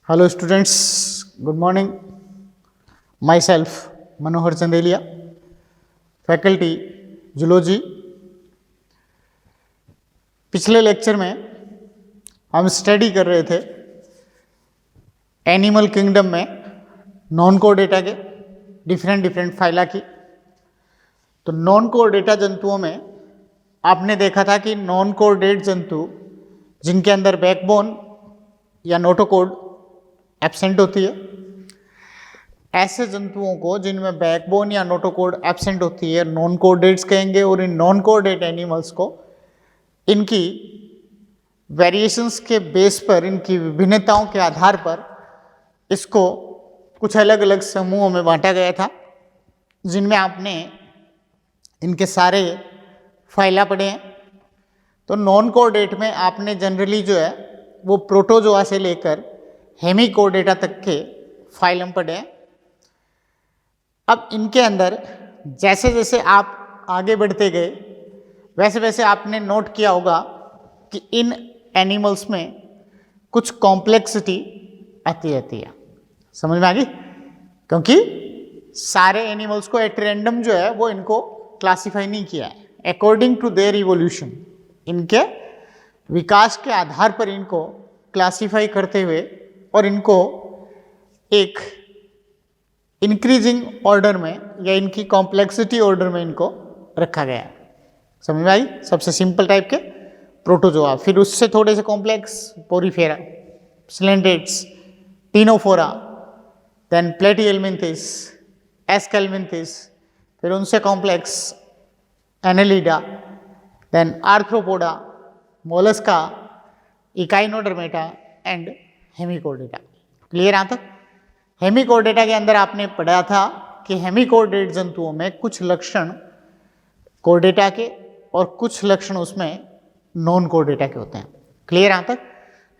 Hello students, good morning. Myself Manohar Chandelia, faculty Zoology. पिछले lecture में हम study कर रहे थे एनिमल किंगडम में नॉन कोर डेटा के डिफरेंट फाइला की। तो नॉन कोर डेटा जंतुओं में आपने देखा था कि नॉन कोर डेट जंतु जिनके अंदर बैकबोन या नोटोकोड एब्सेंट होती है, ऐसे जंतुओं को जिनमें बैकबोन या नोटोकोड एब्सेंट होती है नॉन कोडेट्स कहेंगे। और इन नॉन कोडेट एनिमल्स को इनकी वेरिएशंस के बेस पर, इनकी विभिन्नताओं के आधार पर इसको कुछ अलग अलग समूहों में बांटा गया था, जिनमें आपने इनके सारे फाइला पढ़े हैं। तो नॉन कोडेट में आपने जनरली जो है वो प्रोटोजोआ से लेकर हेमिकोडेटा तक के फाइलम पढ़े हैं। अब इनके अंदर जैसे जैसे आप आगे बढ़ते गए वैसे वैसे आपने नोट किया होगा कि इन एनिमल्स में कुछ कॉम्प्लेक्सिटी आती रहती है। समझ में आ गई? क्योंकि सारे एनिमल्स को एट रैंडम जो है वो इनको क्लासिफाई नहीं किया है, अकॉर्डिंग टू देयर इवोल्यूशन, इनके विकास के आधार पर इनको क्लासिफाई करते हुए और इनको एक इंक्रीजिंग ऑर्डर में या इनकी कॉम्प्लेक्सिटी ऑर्डर में इनको रखा गया है। समझ में आई? सबसे सिंपल टाइप के प्रोटोजोआ, फिर उससे थोड़े से complex porifera, coelenterates, ctenophora, then platyhelminthes, aschelminthes, फिर उनसे complex annelida, then arthropoda, mollusca, echinodermata and hemichordata. Clear? यहाँ तक हेमिकोडेटा के अंदर आपने पढ़ा था कि हेमिकोडेट जंतुओं में कुछ लक्षण कोडेटा के और कुछ लक्षण उसमें नॉन कोडेटा के होते हैं। क्लियर? यहाँ तक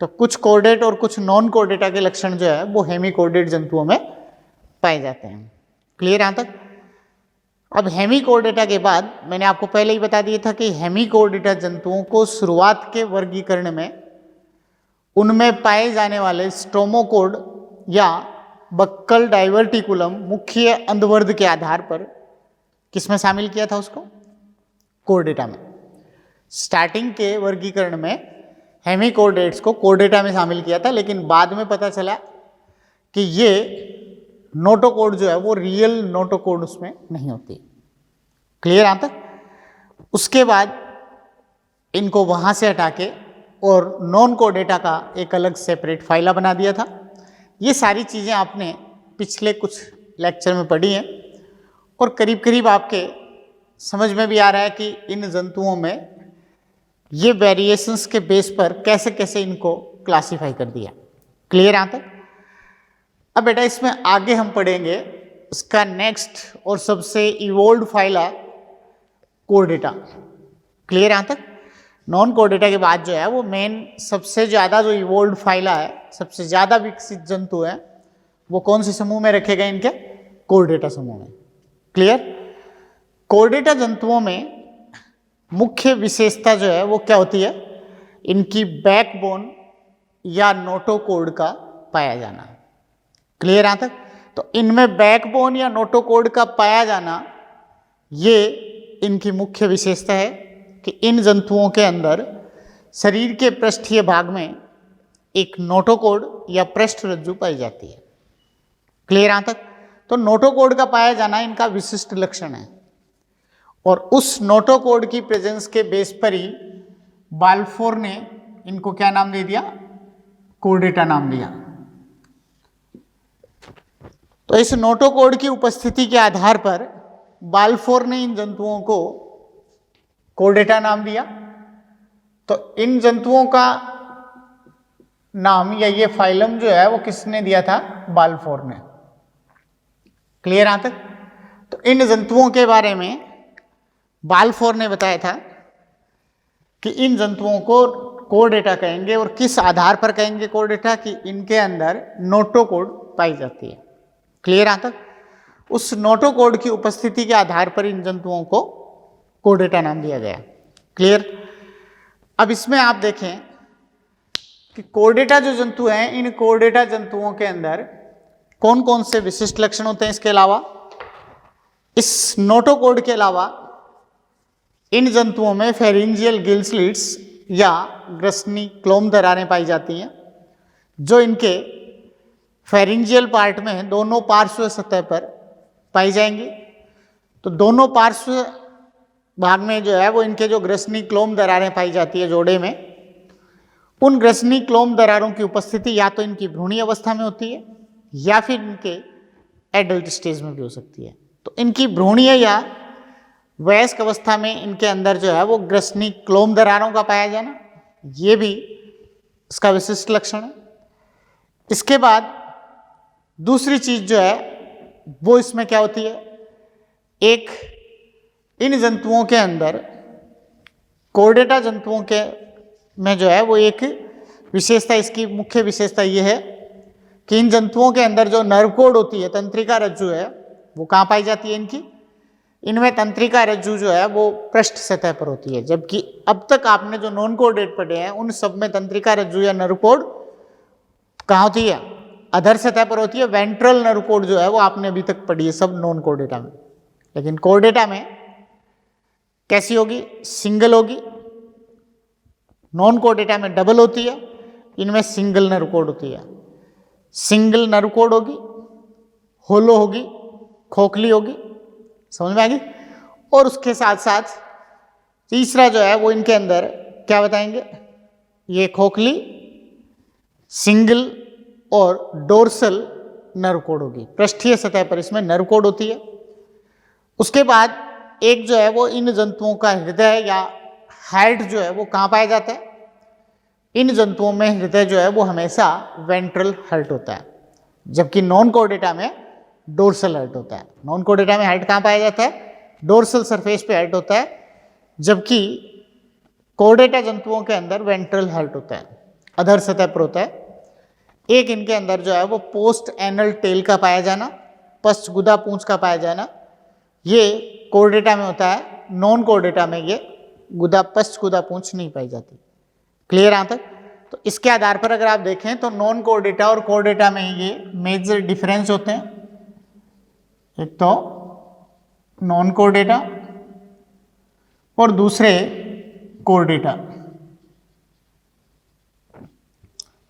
तो कुछ कोडेट और कुछ नॉन कोडेटा के लक्षण जो है वो हेमिकोडेट जंतुओं में पाए जाते हैं। क्लियर? यहाँ तक अब हेमिकोडेटा के बाद मैंने आपको पहले ही बता दिया था कि हेमिकोडेटा जंतुओं को शुरुआत के वर्गीकरण में उनमें पाए जाने वाले स्ट्रोमोकोड या बक्कल डाइवर्टिकुलम मुख्य अंधवर्ध के आधार पर किसमें शामिल किया था? उसको कोर्डेटा में। स्टार्टिंग के वर्गीकरण में हेमिकोडेट्स को कोर्डेटा में शामिल किया था, लेकिन बाद में पता चला कि ये नोटोकोड जो है वो रियल नोटोकोड उसमें नहीं होती। क्लियर? यहाँ तक उसके बाद इनको वहां से हटा के और नॉन कोडेटा का एक अलग सेपरेट फाइला बना दिया था। ये सारी चीज़ें आपने पिछले कुछ लेक्चर में पढ़ी हैं और करीब करीब आपके समझ में भी आ रहा है कि इन जंतुओं में ये वेरिएशंस के बेस पर कैसे कैसे इनको क्लासिफाई कर दिया। क्लियर? यहाँ तक अब बेटा इसमें आगे हम पढ़ेंगे इसका नेक्स्ट और सबसे इवोल्व फाइला कोर्डेटा। क्लियर? यहाँ तक नॉन कोर्डेटा के बाद जो है वो मेन सबसे ज़्यादा जो इवोल्व फाइला है, सबसे ज़्यादा विकसित जंतु है, वो कौन से समूह में रखे गए? इनके कोर्डेटा समूह में। क्लियर? कोर्डेटा जंतुओं में मुख्य विशेषता जो है वो क्या होती है? इनकी बैकबोन या नोटोकोड का पाया जाना। क्लियर? यहाँ तक तो इनमें बैकबोन या नोटोकोड का पाया जाना ये इनकी मुख्य विशेषता है कि इन जंतुओं के अंदर शरीर के पृष्ठीय भाग में एक नोटोकोड या पृष्ठ रज्जु पाई जाती है। क्लियर? यहाँ तक तो नोटोकोड का पाया जाना इनका विशिष्ट लक्षण है और उस नोटोकोड की प्रेजेंस के बेस पर ही बाल्फोर ने इनको क्या नाम दे दिया? कोर्डेटा नाम दिया। तो इस नोटोकोड की उपस्थिति के आधार पर बाल्फोर ने इन जंतुओं को कोर्डेटा नाम दिया। तो इन जंतुओं का नाम या ये फाइलम जो है वो किसने दिया था? बाल्फोर ने। क्लियर? यहाँ तक तो इन जंतुओं के बारे में बाल्फोर ने बताया था कि इन जंतुओं को कोर्डेटा कहेंगे और किस आधार पर कहेंगे कोर्डेटा? कि इनके अंदर नोटोकोड पाई जाती है। क्लियर? यहाँ तक उस नोटोकोड की उपस्थिति के आधार पर इन जंतुओं को कोर्डेटा नाम दिया गया। क्लियर? अब इसमें आप देखें कि कोर्डेटा जो जंतु हैं, इन कोर्डेटा जंतुओं के अंदर कौन कौन से विशिष्ट लक्षण होते हैं। इसके अलावा, इस नोटोकोड के अलावा इन जंतुओं में फेरिंजियल गिल स्लिट्स या ग्रसनी क्लोम दरारें पाई जाती हैं, जो इनके फेरिंजियल पार्ट में दोनों पार्श्व सतह पर पाई जाएंगी। तो दोनों पार्श्व भाग में जो है वो इनके जो ग्रसनी क्लोम दरारें पाई जाती है जोड़े में, उन ग्रसनी क्लोम दरारों की उपस्थिति या तो इनकी भ्रूणीय अवस्था में होती है या फिर इनके एडल्ट स्टेज में भी हो सकती है। तो इनकी भ्रूणीय या वयस्क अवस्था में इनके अंदर जो है वो ग्रसनी क्लोम दरारों का पाया जाना, ये भी इसका विशिष्ट लक्षण है। इसके बाद दूसरी चीज जो है वो इसमें क्या होती है, एक इन जंतुओं के अंदर कोर्डेटा जंतुओं के में जो है वो एक विशेषता, इसकी मुख्य विशेषता ये है कि इन जंतुओं के अंदर जो नर्व कोड होती है, तंत्रिका रज्जु है, वो कहाँ पाई जाती है इनकी, इनमें तंत्रिका रज्जु जो है वो पृष्ठ सतह पर होती है। जबकि अब तक आपने जो नॉन कोर्डेट पढ़े हैं उन सब में तंत्रिका रज्जु या नर्व कोड कहाँ होती है, अधर सतह पर होती है। वेंट्रल नर्व कोड जो है वो आपने अभी तक पढ़ी है सब नॉन कोर्डेटा में, लेकिन कोर्डेटा में कैसी होगी, सिंगल होगी। नॉन कोर्डेटा में डबल होती है, इनमें सिंगल नर्व कोड होती है। सिंगल नर्व कोड होगी, होलो होगी, खोखली होगी, समझ में आ गई। और उसके साथ साथ तीसरा जो है वो इनके अंदर क्या बताएंगे, ये खोखली, सिंगल और डोर्सल नर्व कोड होगी। पृष्ठीय सतह पर इसमें नर्व कोड होती है। उसके बाद एक जो है वो इन जंतुओं का हृदय या हार्ट जो है वो कहाँ पाया जाता है, इन जंतुओं में हृदय जो है वो हमेशा वेंट्रल हार्ट होता है, जबकि नॉन कोर्डेटा में डोर्सल हार्ट होता है। नॉन कोर्डेटा में हार्ट कहाँ पाया जाता है, डोर्सल सरफेस पे हार्ट होता है, जबकि कोर्डेटा जंतुओं के अंदर वेंट्रल हार्ट होता है, अधर सतह पर होता है। एक इनके अंदर जो है वो पोस्ट एनल टेल का पाया जाना, पश्च गुदा पूंछ का पाया जाना, ये कोर्डेटा में होता है। नॉन कोर्डेटा में ये गुदा पश्च गुदा पूंछ नहीं पाई जाती। क्लियर यहाँ तक। तो इसके आधार पर अगर आप देखें तो नॉन कोर्डेटा और कोर्डेटा में ये मेजर डिफरेंस होते हैं। एक तो नॉन कोर्डेटा और दूसरे कोर्डेटा।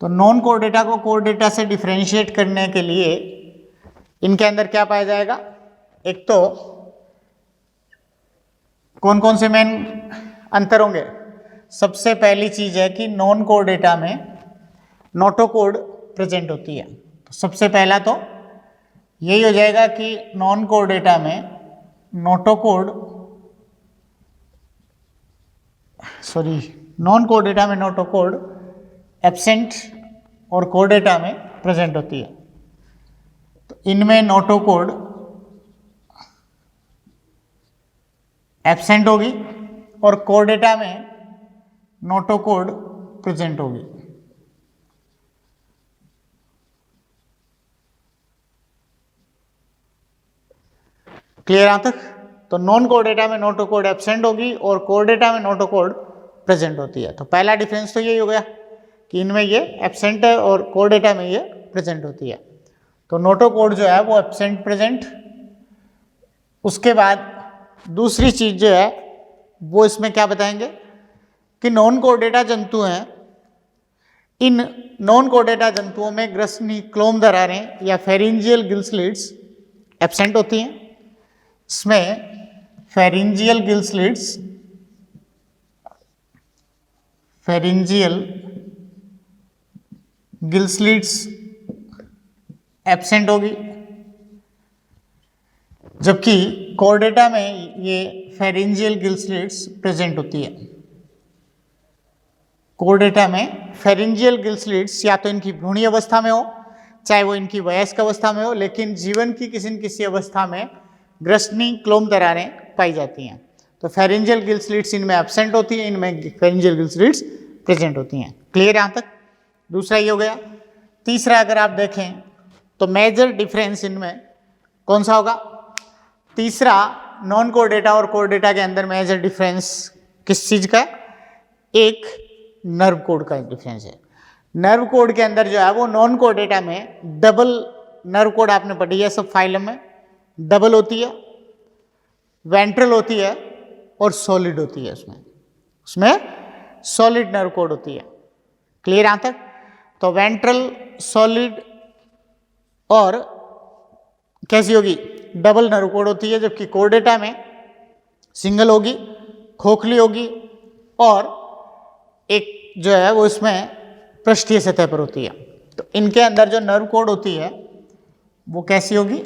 तो नॉन कोर्डेटा को कोर्डेटा से डिफरेंशिएट करने के लिए इनके अंदर क्या पाया जाएगा, एक तो कौन कौन से मेन अंतर होंगे। सबसे पहली चीज है कि नॉन कोर्डेटा में नोटोकोड प्रेजेंट होती है। तो सबसे पहला तो यही हो जाएगा कि नॉन कोर्डेटा में नोटोकोड, नॉन कोर्डेटा में नोटोकोड एब्सेंट और कोर्डेटा में प्रेजेंट होती है। तो इनमें नोटोकोड एब्सेंट होगी और कोर्डेटा में नोटोकोड प्रेजेंट होगी। क्लियर यहां तक। तो नॉन कोर्डेटा में नोटोकोड एब्सेंट होगी और कोर्डेटा में नोटोकोड प्रेजेंट होती है। तो पहला डिफरेंस तो यही हो गया कि इनमें ये एब्सेंट है और कोर्डेटा में ये प्रेजेंट होती है। तो नोटोकोड जो है वो एब्सेंट प्रेजेंट। उसके बाद दूसरी चीज जो है वो इसमें क्या बताएंगे कि नॉन कोर्डेटा जंतु हैं, इन नॉन कोर्डेटा जंतुओं में ग्रसनी क्लोम दरारें या फेरिंजियल गिल स्लिट्स एब्सेंट होती हैं। इसमें फेरिंजियल गिल स्लिट्स एब्सेंट होगी, जबकि कोर्डेटा में ये फेरिंजियल गिल स्लिट्स प्रेजेंट होती है। कोर्डेटा में फेरिंजियल गिल स्लिट्स या तो इनकी भ्रूणीय अवस्था में हो, चाहे वो इनकी वयस्क अवस्था में हो, लेकिन जीवन की किसी न किसी अवस्था में ग्रसनी क्लोम दरारें पाई जाती हैं। तो फेरिंजियल गिल स्लिट्स इनमें एब्सेंट होती हैं, इनमें फेरिंजियल गिल स्लिट्स प्रेजेंट होती हैं। क्लियर यहाँ तक। दूसरा ये हो गया। तीसरा अगर आप देखें तो मेजर डिफरेंस इनमें कौन सा होगा, तीसरा नॉन कोर्डेटा और कोर्डेटा के अंदर मेजर डिफरेंस किस चीज का है, एक नर्व कोड का डिफरेंस है। नर्व कोड के अंदर जो है वो नॉन कोर डेटा में डबल नर्व कोड आपने पढ़ी है सब फाइलम में, डबल होती है, वेंट्रल होती है और सॉलिड होती है। उसमें सॉलिड नर्व कोड होती है। क्लियर यहां तक? तो वेंट्रल, सॉलिड और कैसी होगी, डबल नर्व कोड होती है, जबकि कोर डेटा में सिंगल होगी, खोखली होगी और एक जो है वो इसमें पृष्ठीय सतह पर होती है। तो इनके अंदर जो नर्व कोड होती है वो कैसी होगी,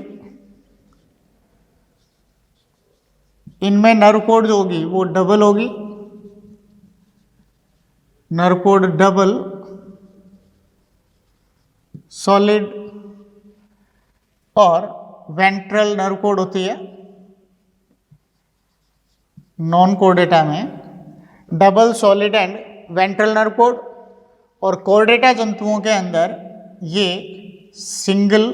इनमें नर्व कोड जो होगी वो डबल होगी, नर्व कोड डबल, सॉलिड और वेंट्रल नर्व कोड होती है। नॉन कोर डेटा में double, solid and ventral nerve cord, और कोर डेटा जंतुओं के अंदर ये single,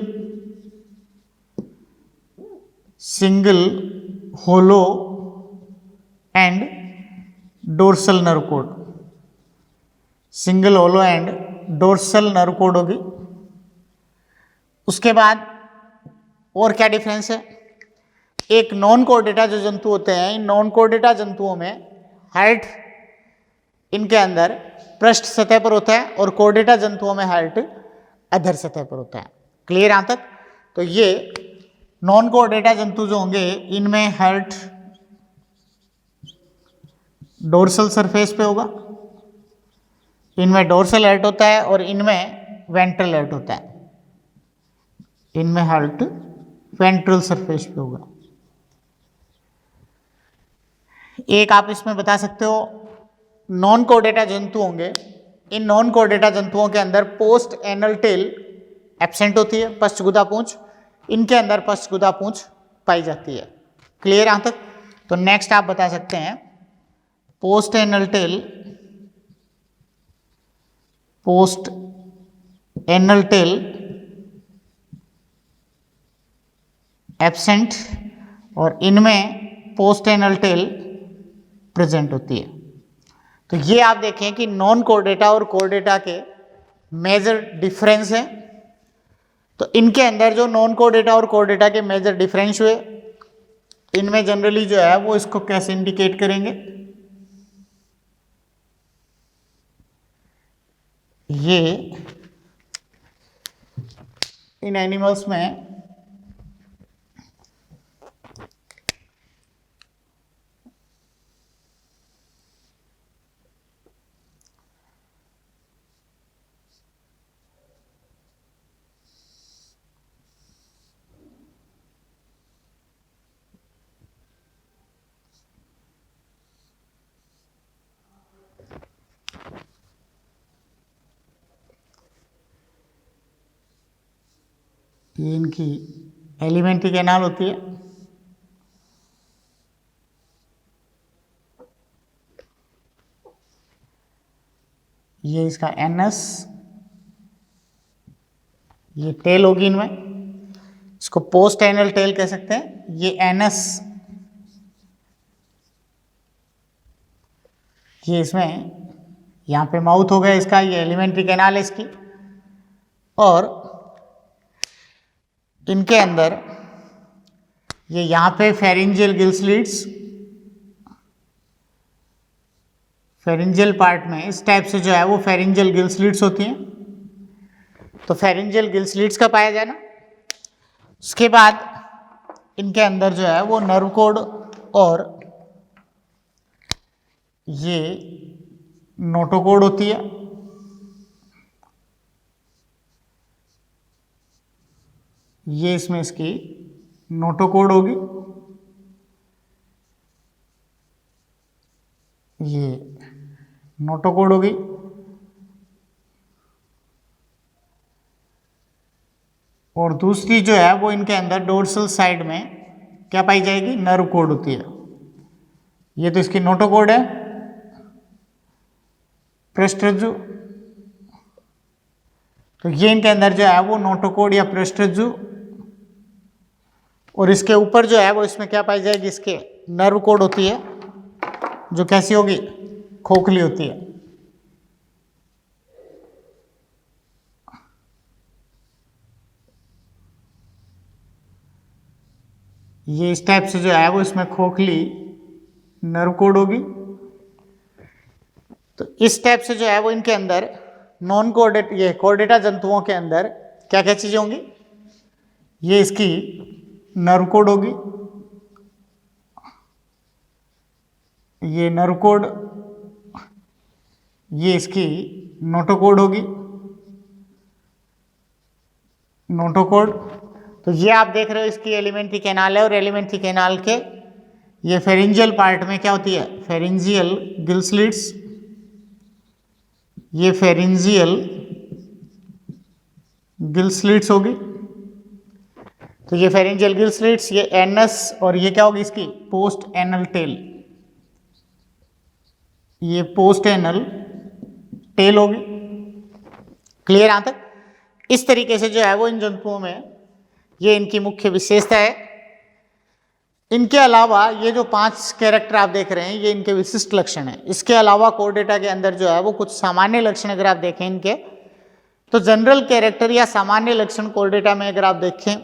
hollow and dorsal nerve cord, single, hollow and dorsal nerve cord होगी। उसके बाद और क्या डिफरेंस है, एक नॉन कोर डेटा जो जंतु होते हैं, इन नॉन कोर डेटा जंतुओं में हार्ट इनके अंदर पृष्ठ सतह पर होता है और कोर डेटा जंतुओं में हार्ट अधर सतह पर होता है। क्लियर यहां तक? तो ये नॉन कोर डेटा जंतु जो होंगे इनमें हार्ट डोर्सल सरफेस पे होगा, इनमें डोर्सल हार्ट होता है और इनमें वेंट्रल हार्ट होता है, इनमें हार्ट वेंट्रल सरफेस पे होगा। एक आप इसमें बता सकते हो, नॉन कोर डेटा जंतु होंगे, इन नॉन कोर डेटा जंतुओं के अंदर पोस्ट एनल टेल एब्सेंट होती है, पश्चगुदा पूंछ, इनके अंदर पश्चगुदा पूंछ पाई जाती है। क्लियर यहां तक? तो नेक्स्ट आप बता सकते हैं पोस्ट एनल टेल एब्सेंट और इनमें पोस्ट एनल टेल प्रेजेंट होती है। तो ये आप देखें कि नॉन कोर डेटा और कोर डेटा के मेजर डिफरेंस है। तो इनके अंदर जो नॉन कोर डेटा और कोर डेटा के मेजर डिफरेंस हुए, इनमें जनरली जो है वो इसको कैसे इंडिकेट करेंगे, ये इन एनिमल्स में ये इनकी एलिमेंट्री कैनाल होती है, ये इसका एनस, ये टेल होगी इनमें, इसको पोस्ट एनल टेल कह सकते हैं। ये एनस, ये इसमें यहाँ पे माउथ हो गया इसका, ये एलिमेंट्री कैनाल है इसकी, और इनके अंदर ये यहाँ पे pharyngeal gill slits, pharyngeal part में इस टाइप से जो है वो फेरिंजियल गिल स्लिट्स होती हैं। तो फेरिंजियल गिल स्लिट्स का पाया जाना, उसके बाद इनके अंदर जो है वो नर्व कोड और ये नोटोकोड होती है। ये इसमें इसकी नोटोकोड होगी, ये नोटोकोड होगी, और दूसरी जो है वो इनके अंदर डोर्सल साइड में क्या पाई जाएगी, नर्व कोड होती है। ये तो इसकी नोटोकोड है, पृष्ठरज्जु, तो ये इनके अंदर जो है वो नोटोकोड या पृष्ठरज्जु, और इसके ऊपर जो है वो इसमें क्या पाई जाएगी, इसके नर्व कोड होती है, जो कैसी होगी, खोखली होती है। ये इस टाइप से जो है वो इसमें खोखली नर्व कोड होगी। तो इस टाइप से जो है वो इनके अंदर नॉन कोऑर्डिनेट ये कोऑर्डिनेटा जंतुओं के अंदर क्या क्या चीजें होंगी, ये इसकी नर्व कोड होगी, ये नर्व कोड, ये इसकी नोटोकोड होगी, नोटोकोड। तो ये आप देख रहे हो इसकी एलिमेंट्री कैनाल है, और एलिमेंट्री कैनाल के ये फेरिंजियल पार्ट में क्या होती है, फेरिंजियल गिल स्लिट्स, ये फेरिंजियल गिल स्लिट्स होगी। तो ये फेरिंजियल गिल स्लिट्स, ये एनस, और ये क्या होगी इसकी पोस्ट एनल टेल, ये पोस्ट एनल टेल होगी। क्लियर यहां तक? इस तरीके से जो है वो इन जंतुओं में ये इनकी मुख्य विशेषता है। इनके अलावा ये जो 5 कैरेक्टर आप देख रहे हैं ये इनके विशिष्ट लक्षण हैं। इसके अलावा कोर्डेटा के अंदर जो है वो कुछ सामान्य लक्षण अगर आप देखें इनके, तो जनरल कैरेक्टर या सामान्य लक्षण कोर्डेटा में अगर आप देखें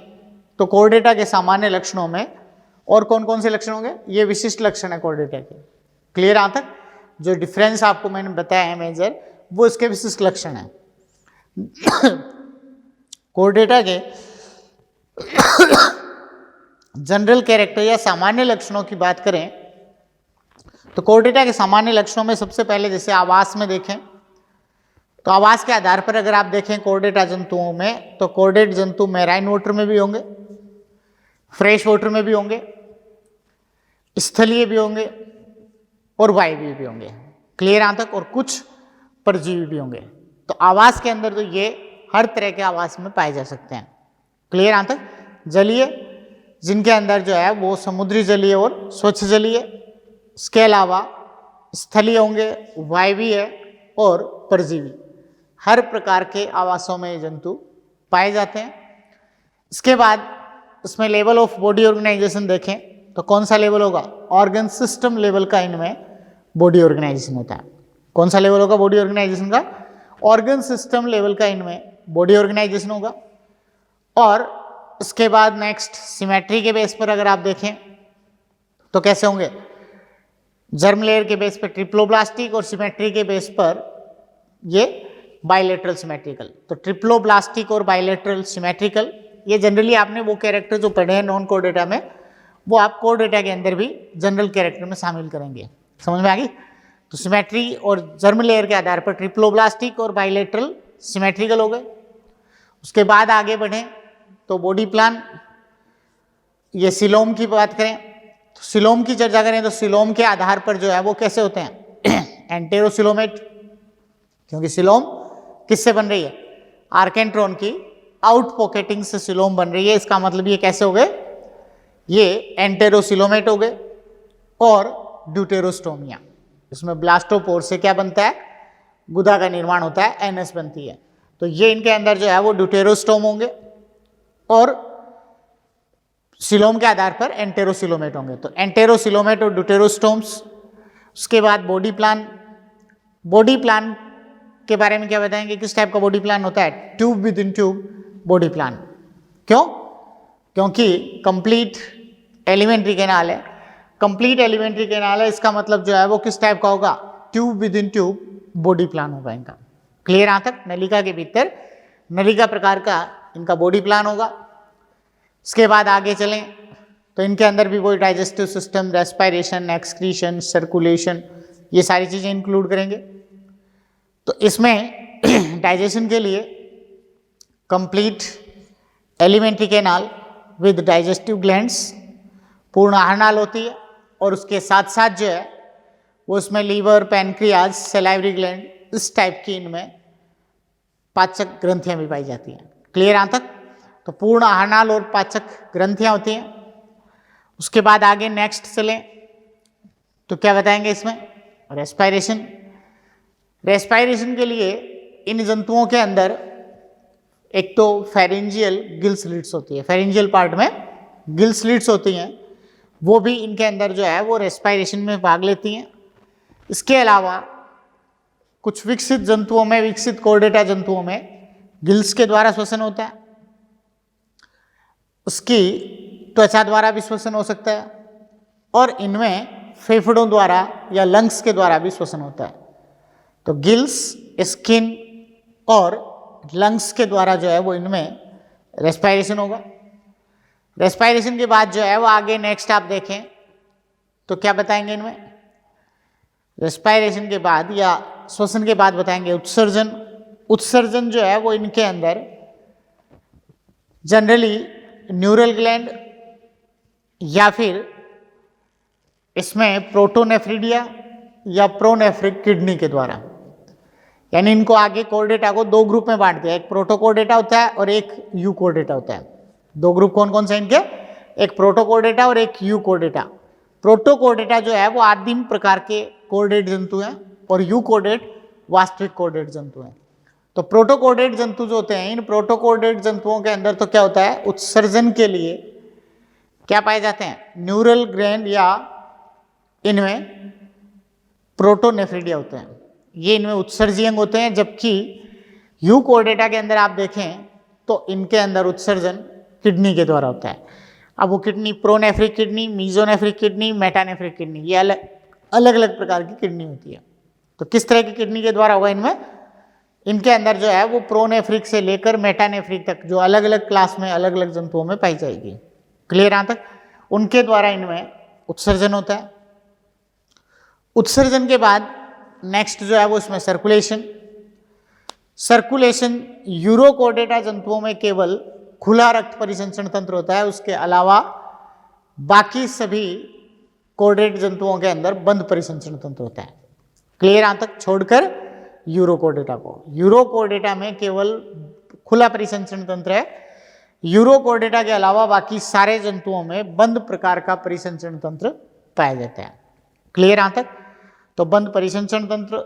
तो कोर्डेटा के सामान्य लक्षणों में और कौन कौन से लक्षण होंगे, ये विशिष्ट लक्षण है कोर्डेटा के। क्लियर यहां तक? जो डिफरेंस आपको मैंने बताया है मेजर, वो इसके विशिष्ट लक्षण है। कोर्डेटा के जनरल कैरेक्टर या सामान्य लक्षणों की बात करें तो कोर्डेटा के सामान्य लक्षणों में सबसे पहले जैसे आवास में देखें तो आवास के आधार पर अगर आप देखें कोर्डेटा जंतुओं में, तो कोर्डेट जंतु मैराइन वाटर में भी होंगे, फ्रेश वाटर में भी होंगे, स्थलीय भी होंगे और वायवीय भी होंगे। क्लियर यहां तक? और कुछ परजीवी भी होंगे। तो आवास के अंदर तो ये हर तरह के आवास में पाए जा सकते हैं। क्लियर यहां तक? जलीय, जिनके अंदर जो है वो समुद्री जलीय और स्वच्छ जलीय, इसके अलावा स्थलीय होंगे, वायवीय और परजीवी, हर प्रकार के आवासों में ये जंतु पाए जाते हैं। इसके बाद इसमें लेवल ऑफ बॉडी ऑर्गेनाइजेशन देखें तो कौन सा लेवल होगा, ऑर्गन सिस्टम लेवल का इनमें बॉडी ऑर्गेनाइजेशन होता है। कौन सा लेवल होगा बॉडी ऑर्गेनाइजेशन का, ऑर्गन सिस्टम लेवल का इनमें बॉडी ऑर्गेनाइजेशन होगा। और इसके बाद नेक्स्ट सिमेट्री के बेस पर अगर आप देखें तो कैसे होंगे, जर्म लेयर के बेस पर ट्रिप्लोब्लास्टिक और सिमेट्री के बेस पर ये बाइलेटरल सिमेट्रिकल। तो ट्रिप्लोब्लास्टिक और बाइलेटरल सिमेट्रिकल, ये जनरली आपने वो कैरेक्टर जो पढ़े हैं नॉन कोर्डेटा में, वो आप कोर्डेटा के अंदर भी जनरल कैरेक्टर में शामिल करेंगे। समझ में आ गई? तो सिमेट्री और जर्म लेयर के आधार पर ट्रिप्लोब्लास्टिक और बाइलेटरल सिमेट्रिकल हो गए। उसके बाद आगे बढ़ें तो बॉडी प्लान, ये सिलोम की बात करें तो सिलोम की चर्चा करें तो सिलोम के आधार पर जो है वो कैसे होते हैं, एंटेरोसिलोमेट, क्योंकि सिलोम किससे बन रही है, आर्केंट्रॉन की आउट पॉकेटिंग से सिलोम बन रही है। इसका मतलब ये कैसे हो गए, ये एंटेरोसिलोमेट हो गए। और ड्यूटेरोस्टोमिया, इसमें ब्लास्टोपोर से क्या बनता है, गुदा का निर्माण होता है, एनएस बनती है। तो ये इनके अंदर जो है वो ड्यूटेरोस्टोम होंगे और सिलोम के आधार पर एंटेरोसिलोमेट होंगे। तो एंटेरोसिलोमेट और ड्यूटेरोस्टोम्स। उसके बाद बॉडी प्लान, बॉडी प्लान के बारे में क्या बताएंगे, किस टाइप का बॉडी प्लान होता है, tube with in tube body plan. क्यों? क्योंकि कंप्लीट एलिमेंट्री कैनाल है, कंप्लीट एलिमेंट्री कैनाल है, इसका मतलब जो है वो किस टाइप का होगा, tube with in tube body plan होगा इनका। क्लियर यहां तक? नलिका के भीतर नलिका प्रकार का इनका बॉडी प्लान होगा। इसके बाद आगे चलें तो इनके अंदर भी वही digestive system, respiration, excretion, circulation, ये सारी चीजें इंक्लूड करेंगे। तो इसमें डाइजेशन के लिए complete alimentary canal with digestive glands, पूर्ण आहार नाल होती है, और उसके साथ साथ जो है वो उसमें लीवर, पैनक्रियाज, सलाइवरी ग्लैंड, इस टाइप की इनमें पाचक ग्रंथियां भी पाई जाती हैं। क्लियर यहां तक? तो पूर्ण आहार नाल और पाचक ग्रंथियां होती हैं। उसके बाद आगे नेक्स्ट चलें तो क्या बताएंगे इसमें, रेस्पिरेशन। रेस्पिरेशन के लिए इन जंतुओं के अंदर एक तो फेरेंजियल गिल स्लिट्स होती है, फेरेंजियल पार्ट में गिल स्लिट्स होती हैं, वो भी इनके अंदर जो है वो रेस्पिरेशन में भाग लेती हैं। इसके अलावा कुछ विकसित जंतुओं में, विकसित कोर्डेटा जंतुओं में गिल्स के द्वारा श्वसन होता है। उसकी त्वचा द्वारा भी श्वसन हो सकता है और इनमें फेफड़ों द्वारा या लंग्स के द्वारा भी श्वसन होता है। तो गिल्स, स्किन और लंग्स के द्वारा जो है वो इनमें रेस्पायरेशन होगा। रेस्पायरेशन के बाद जो है वो आगे नेक्स्ट आप देखें तो क्या बताएंगे इनमें, रेस्पायरेशन के बाद या श्वसन के बाद बताएंगे उत्सर्जन। उत्सर्जन जो है वो इनके अंदर जनरली न्यूरल ग्लैंड या फिर इसमें प्रोटोनेफ्रिडिया या प्रोनेफ्रिक किडनी के द्वारा, यानी इनको आगे कोर्डेटा को दो ग्रुप में बांट दिया, एक प्रोटोकोर्डेटा होता है और एक यूकोर्डेटा होता है। दो ग्रुप कौन कौन से इनके, एक प्रोटोकोर्डेटा और एक यूकोर्डेटा। प्रोटोकोर्डेटा जो है वो आदिम प्रकार के कोर्डेट जंतु हैं और यूकोर्डेट वास्तविक कोर्डेट जंतु हैं। तो प्रोटोकोर्डेट जंतु जो होते हैं, इन प्रोटोकोर्डेट जंतुओं के अंदर तो क्या होता है, उत्सर्जन के लिए क्या पाए जाते हैं, न्यूरल ग्लैंड या इनमें प्रोटोनेफ्रिडिया होते हैं, ये इनमें उत्सर्जी अंग होते हैं। जबकि यूकोर्डेटा के अंदर आप देखें तो इनके अंदर उत्सर्जन किडनी के द्वारा होता है। अब वो kidney pronephric kidney, mesonephric kidney, metanephric kidney, ये अलग अलग प्रकार की किडनी होती है। तो किस तरह की किडनी के द्वारा होगा इनमें, इनके अंदर जो है वो प्रोनेफ्रिक से लेकर मेटानेफ्रिक तक जो अलग अलग क्लास में अलग अलग जंतुओं में पाई जाएगी। क्लियर यहाँ तक, उनके द्वारा इनमें उत्सर्जन होता है। उत्सर्जन के बाद नेक्स्ट जो है वो इसमें सर्कुलेशन। सर्कुलेशन यूरोकोर्डेटा जंतुओं में केवल खुला रक्त परिसंचरण तंत्र होता है, उसके अलावा बाकी सभी कोर्डेट जंतुओं के अंदर बंद परिसंचरण तंत्र होता है। क्लियर यहाँ तक, छोड़कर यूरोकोर्डेटा को। यूरोकोर्डेटा में केवल खुला परिसंचरण तंत्र है, यूरोकोर्डेटा के अलावा बाकी सारे जंतुओं में बंद प्रकार का परिसंचरण तंत्र पाया जाता है। क्लियर यहाँ तक, तो बंद परिसंचरण तंत्र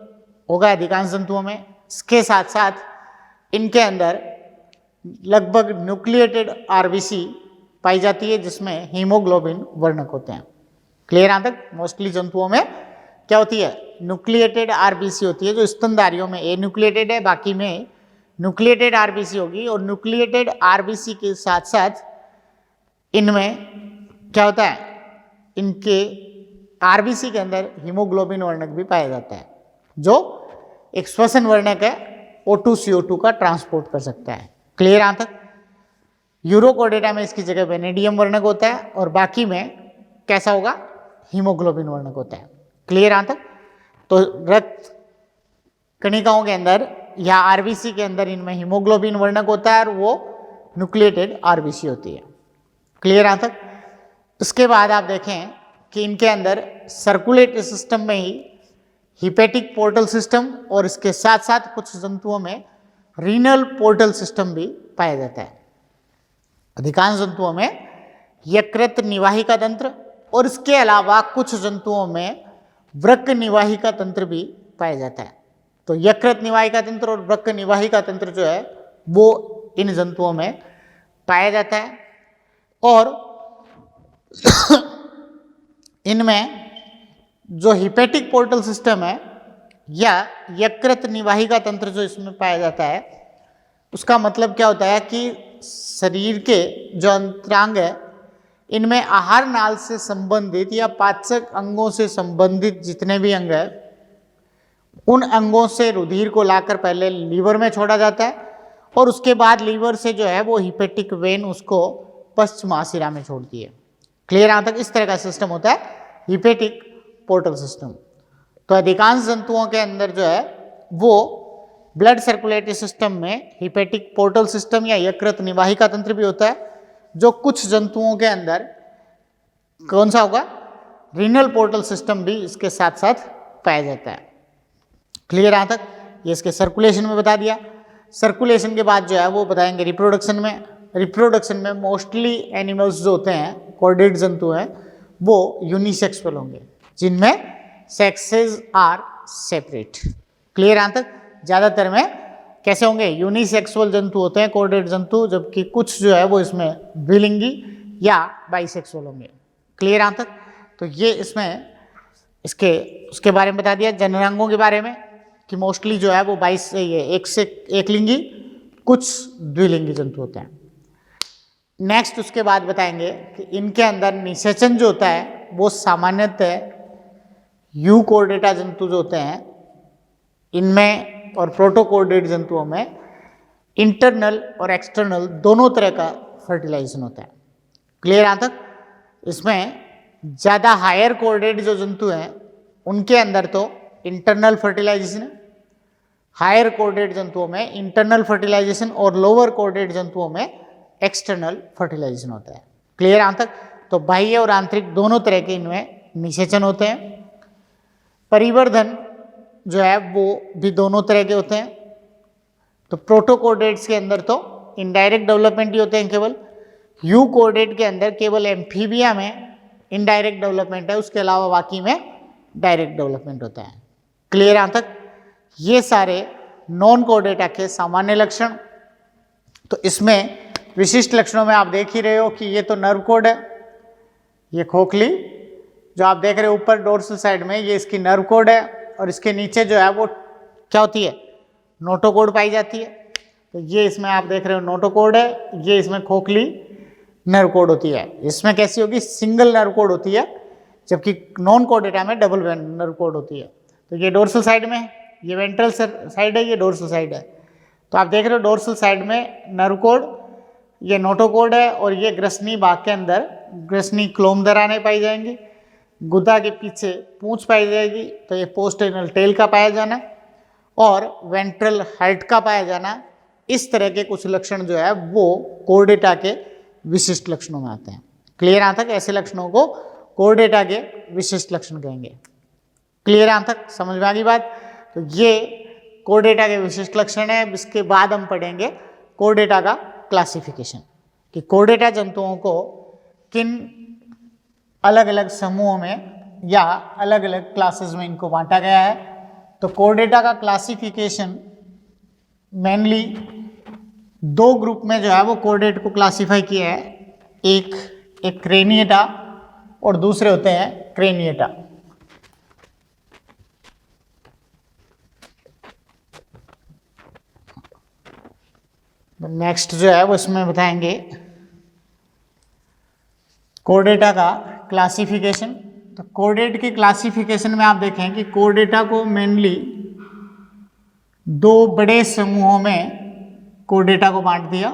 होगा अधिकांश जंतुओं में। इसके साथ साथ इनके अंदर लगभग न्यूक्लिएटेड आरबीसी पाई जाती है जिसमें हीमोग्लोबिन वर्णक होते हैं। क्लियर यहाँ तक, मोस्टली जंतुओं में क्या होती है, न्यूक्लिएटेड आरबीसी होती है, जो स्तनधारियों में ए न्यूक्लिएटेड है, बाकी में न्यूक्लिएटेड आरबीसी होगी। और न्यूक्लिएटेड आरबीसी के साथ साथ इनमें क्या होता है, इनके आरबीसी के अंदर हीमोग्लोबिन वर्णक भी पाया जाता है, जो एक श्वसन वर्णक है, O2CO2 का ट्रांसपोर्ट कर सकता है। क्लियर यहाँ तक, यूरोकोर्डेटा में इसकी जगह वेनेडियम वर्णक होता है और बाकी में कैसा होगा, हीमोग्लोबिन वर्णक होता है। क्लियर यहाँ तक, तो रक्त कणिकाओं के अंदर या आरबीसी के अंदर इनमें हीमोग्लोबिन वर्णक होता है और वो न्यूक्लिएटेड आरबीसी होती है। क्लियर यहाँ तक, उसके बाद आप देखें कि इनके अंदर सर्कुलेटरी सिस्टम में ही हिपेटिक पोर्टल सिस्टम और इसके साथ साथ कुछ जंतुओं में रीनल पोर्टल सिस्टम भी पाया जाता है। अधिकांश जंतुओं में यकृत निवाहिका तंत्र और इसके अलावा कुछ जंतुओं में वृक्क निवाहिका तंत्र भी पाया जाता है। तो यकृत निवाहिका तंत्र और वृक्क निवाहिका तंत्र जो है वो इन जंतुओं में पाया जाता है। और इनमें जो हिपेटिक पोर्टल सिस्टम है या यकृत निवाहिका तंत्र जो इसमें पाया जाता है, उसका मतलब क्या होता है कि शरीर के जो अंतरांग है इनमें आहार नाल से संबंधित या पाचक अंगों से संबंधित जितने भी अंग है, उन अंगों से रुधिर को लाकर पहले लीवर में छोड़ा जाता है और उसके बाद लीवर से जो है वो हिपेटिक वेन उसको पश्च महाशिरा में छोड़ती है। क्लियर यहाँ तक, इस तरह का सिस्टम होता है हिपेटिक पोर्टल सिस्टम। तो अधिकांश जंतुओं के अंदर जो है वो ब्लड सर्कुलेटरी सिस्टम में हिपेटिक पोर्टल सिस्टम या यकृत निवाहिका तंत्र भी होता है, जो कुछ जंतुओं के अंदर कौन सा होगा, रीनल पोर्टल सिस्टम भी इसके साथ साथ पाया जाता है। क्लियर यहाँ तक, ये इसके सर्कुलेशन में बता दिया। सर्कुलेशन के बाद जो है वो बताएंगे रिप्रोडक्शन में। रिप्रोडक्शन में मोस्टली एनिमल्स जो होते हैं, कॉर्डेट जंतु हैं, वो यूनिसेक्सुअल होंगे जिनमें सेक्सेस आर सेपरेट। क्लियर यहाँ तक, ज़्यादातर में कैसे होंगे, यूनिसेक्सुअल जंतु होते हैं कॉर्डेट जंतु, जबकि कुछ जो है वो इसमें द्विलिंगी या बाइसेक्सुअल होंगे। क्लियर यहाँ तक, तो ये इसमें इसके उसके बारे में बता दिया। जननांगों के बारे में कि मोस्टली जो है वो 22 ये एक से एक लिंगी, कुछ द्विलिंगी जंतु होते हैं। नेक्स्ट उसके बाद बताएंगे कि इनके अंदर निषेचन जो होता है वो सामान्यतः यूकोर्डेटा जंतु जो होते हैं इनमें और प्रोटोकोर्डेट जंतुओं में इंटरनल और एक्सटर्नल दोनों तरह का फर्टिलाइजेशन होता है। क्लियर यहाँ तक? इसमें ज़्यादा हायर कोर्डेट जो जंतु हैं उनके अंदर तो इंटरनल फर्टिलाइजेशन है, हायर कोर्डेट जंतुओं में इंटरनल फर्टिलाइजेशन और लोअर कोर्डेट जंतुओं में एक्सटर्नल फर्टिलाइजेशन होता है। क्लियर यहाँ तक? तो बाह्य और आंतरिक दोनों तरह के इनमें निषेचन होते हैं। परिवर्धन जो है वो भी दोनों तरह के होते हैं। तो प्रोटोकोर्डेट्स के अंदर तो इनडायरेक्ट डेवलपमेंट ही होते हैं केवल, यूकोर्डेट के अंदर केवल एम्फीबिया में इनडायरेक्ट डेवलपमेंट है, उसके अलावा बाकी में डायरेक्ट डेवलपमेंट होता है। क्लियर यहाँ तक? ये सारे नॉन कोर्डेटा के सामान्य लक्षण। तो इसमें विशिष्ट लक्षणों में आप देख ही रहे हो कि ये तो नर्व कोड है, ये खोखली जो आप देख रहे हो ऊपर डोर्सल साइड में, ये इसकी नर्व कोड है, और इसके नीचे जो है वो क्या होती है, नोटोकोड पाई जाती है। तो ये इसमें आप देख रहे हो नोटोकोड है, ये इसमें खोखली नर्व कोड होती है। इसमें कैसी होगी, सिंगल नर्व कोड होती है, जबकि नॉन कोर्डेटा में डबल नर्व कोड होती है। तो ये डोर्सल साइड में है, ये वेंट्रल साइड है, ये डोर्सल साइड है। तो आप देख रहे हो डोर्सल साइड में नर्व कोड, ये नोटोकोड है, और ये ग्रसनी भाग के अंदर ग्रसनी क्लोम दरारें पाई जाएंगी, गुदा के पीछे पूंछ पाई जाएगी, तो ये पोस्टेरनल टेल का पाया जाना और वेंट्रल हार्ट का पाया जाना, इस तरह के कुछ लक्षण जो है वो कोर्डेटा के विशिष्ट लक्षणों में आते हैं। क्लियर यहाँ तक? ऐसे लक्षणों को कोर्डेटा के विशिष्ट लक्षण कहेंगे। क्लियर यहाँ तक? समझ में आ गई बात? तो ये कोर्डेटा के विशिष्ट लक्षण है। इसके बाद हम पढ़ेंगे कोर्डेटा का क्लासिफिकेशन, कि कोर्डेटा जंतुओं को किन अलग अलग समूहों में या अलग अलग क्लासेस में इनको बांटा गया है। तो कोर्डेटा का क्लासिफिकेशन मेनली दो ग्रुप में जो है वो कोर्डेट को क्लासिफाई किया है, एक क्रेनिएटा और दूसरे होते हैं क्रेनिएटा। नेक्स्ट जो है वो इसमें बताएंगे कोर्डेटा का क्लासिफिकेशन। तो कोर्डेट के क्लासिफिकेशन में आप देखें कि कोर्डेटा को मेनली दो बड़े समूहों में कोर्डेटा को बांट दिया।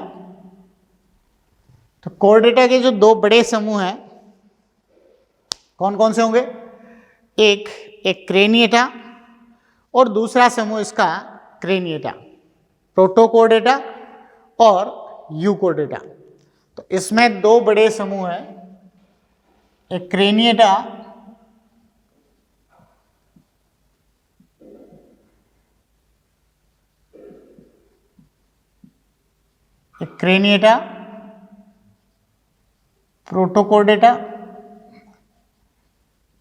तो कोर्डेटा के जो दो बड़े समूह हैं कौन कौन से होंगे, एक क्रेनिएटा और दूसरा समूह इसका क्रेनिएटा, प्रोटोकोर्डेटा और यूकोर्डेटा। तो इसमें दो बड़े समूह हैं, एक क्रेनिएटा प्रोटोकोर्डेटा,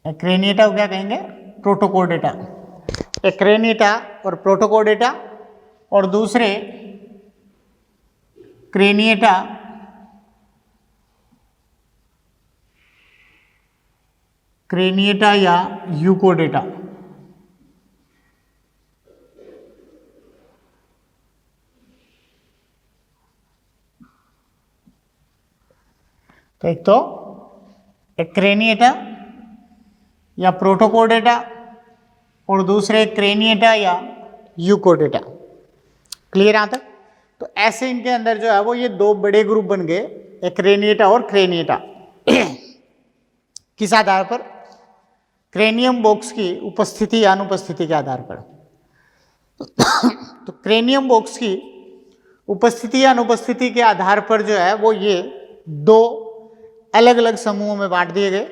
क्रेनिएटा को क्या कहेंगे, प्रोटोकोर्डेटा। एक क्रेनिएटा और प्रोटोकोर्डेटा और दूसरे क्रेनिएटा या यूकोर्डेटा। तो एक क्रेनिएटा या प्रोटोकोर्डेटा और दूसरे क्रेनिएटा या यूकोर्डेटा। क्लियर यहाँ तक? तो ऐसे इनके अंदर जो है वो ये दो बड़े ग्रुप बन गए, एक क्रेनिएटा और क्रेनिएटा। किस आधार पर, क्रेनियम बॉक्स की उपस्थिति या अनुपस्थिति के आधार पर। तो क्रेनियम बॉक्स की उपस्थिति या अनुपस्थिति के आधार पर जो है वो ये दो अलग अलग समूहों में बांट दिए गए।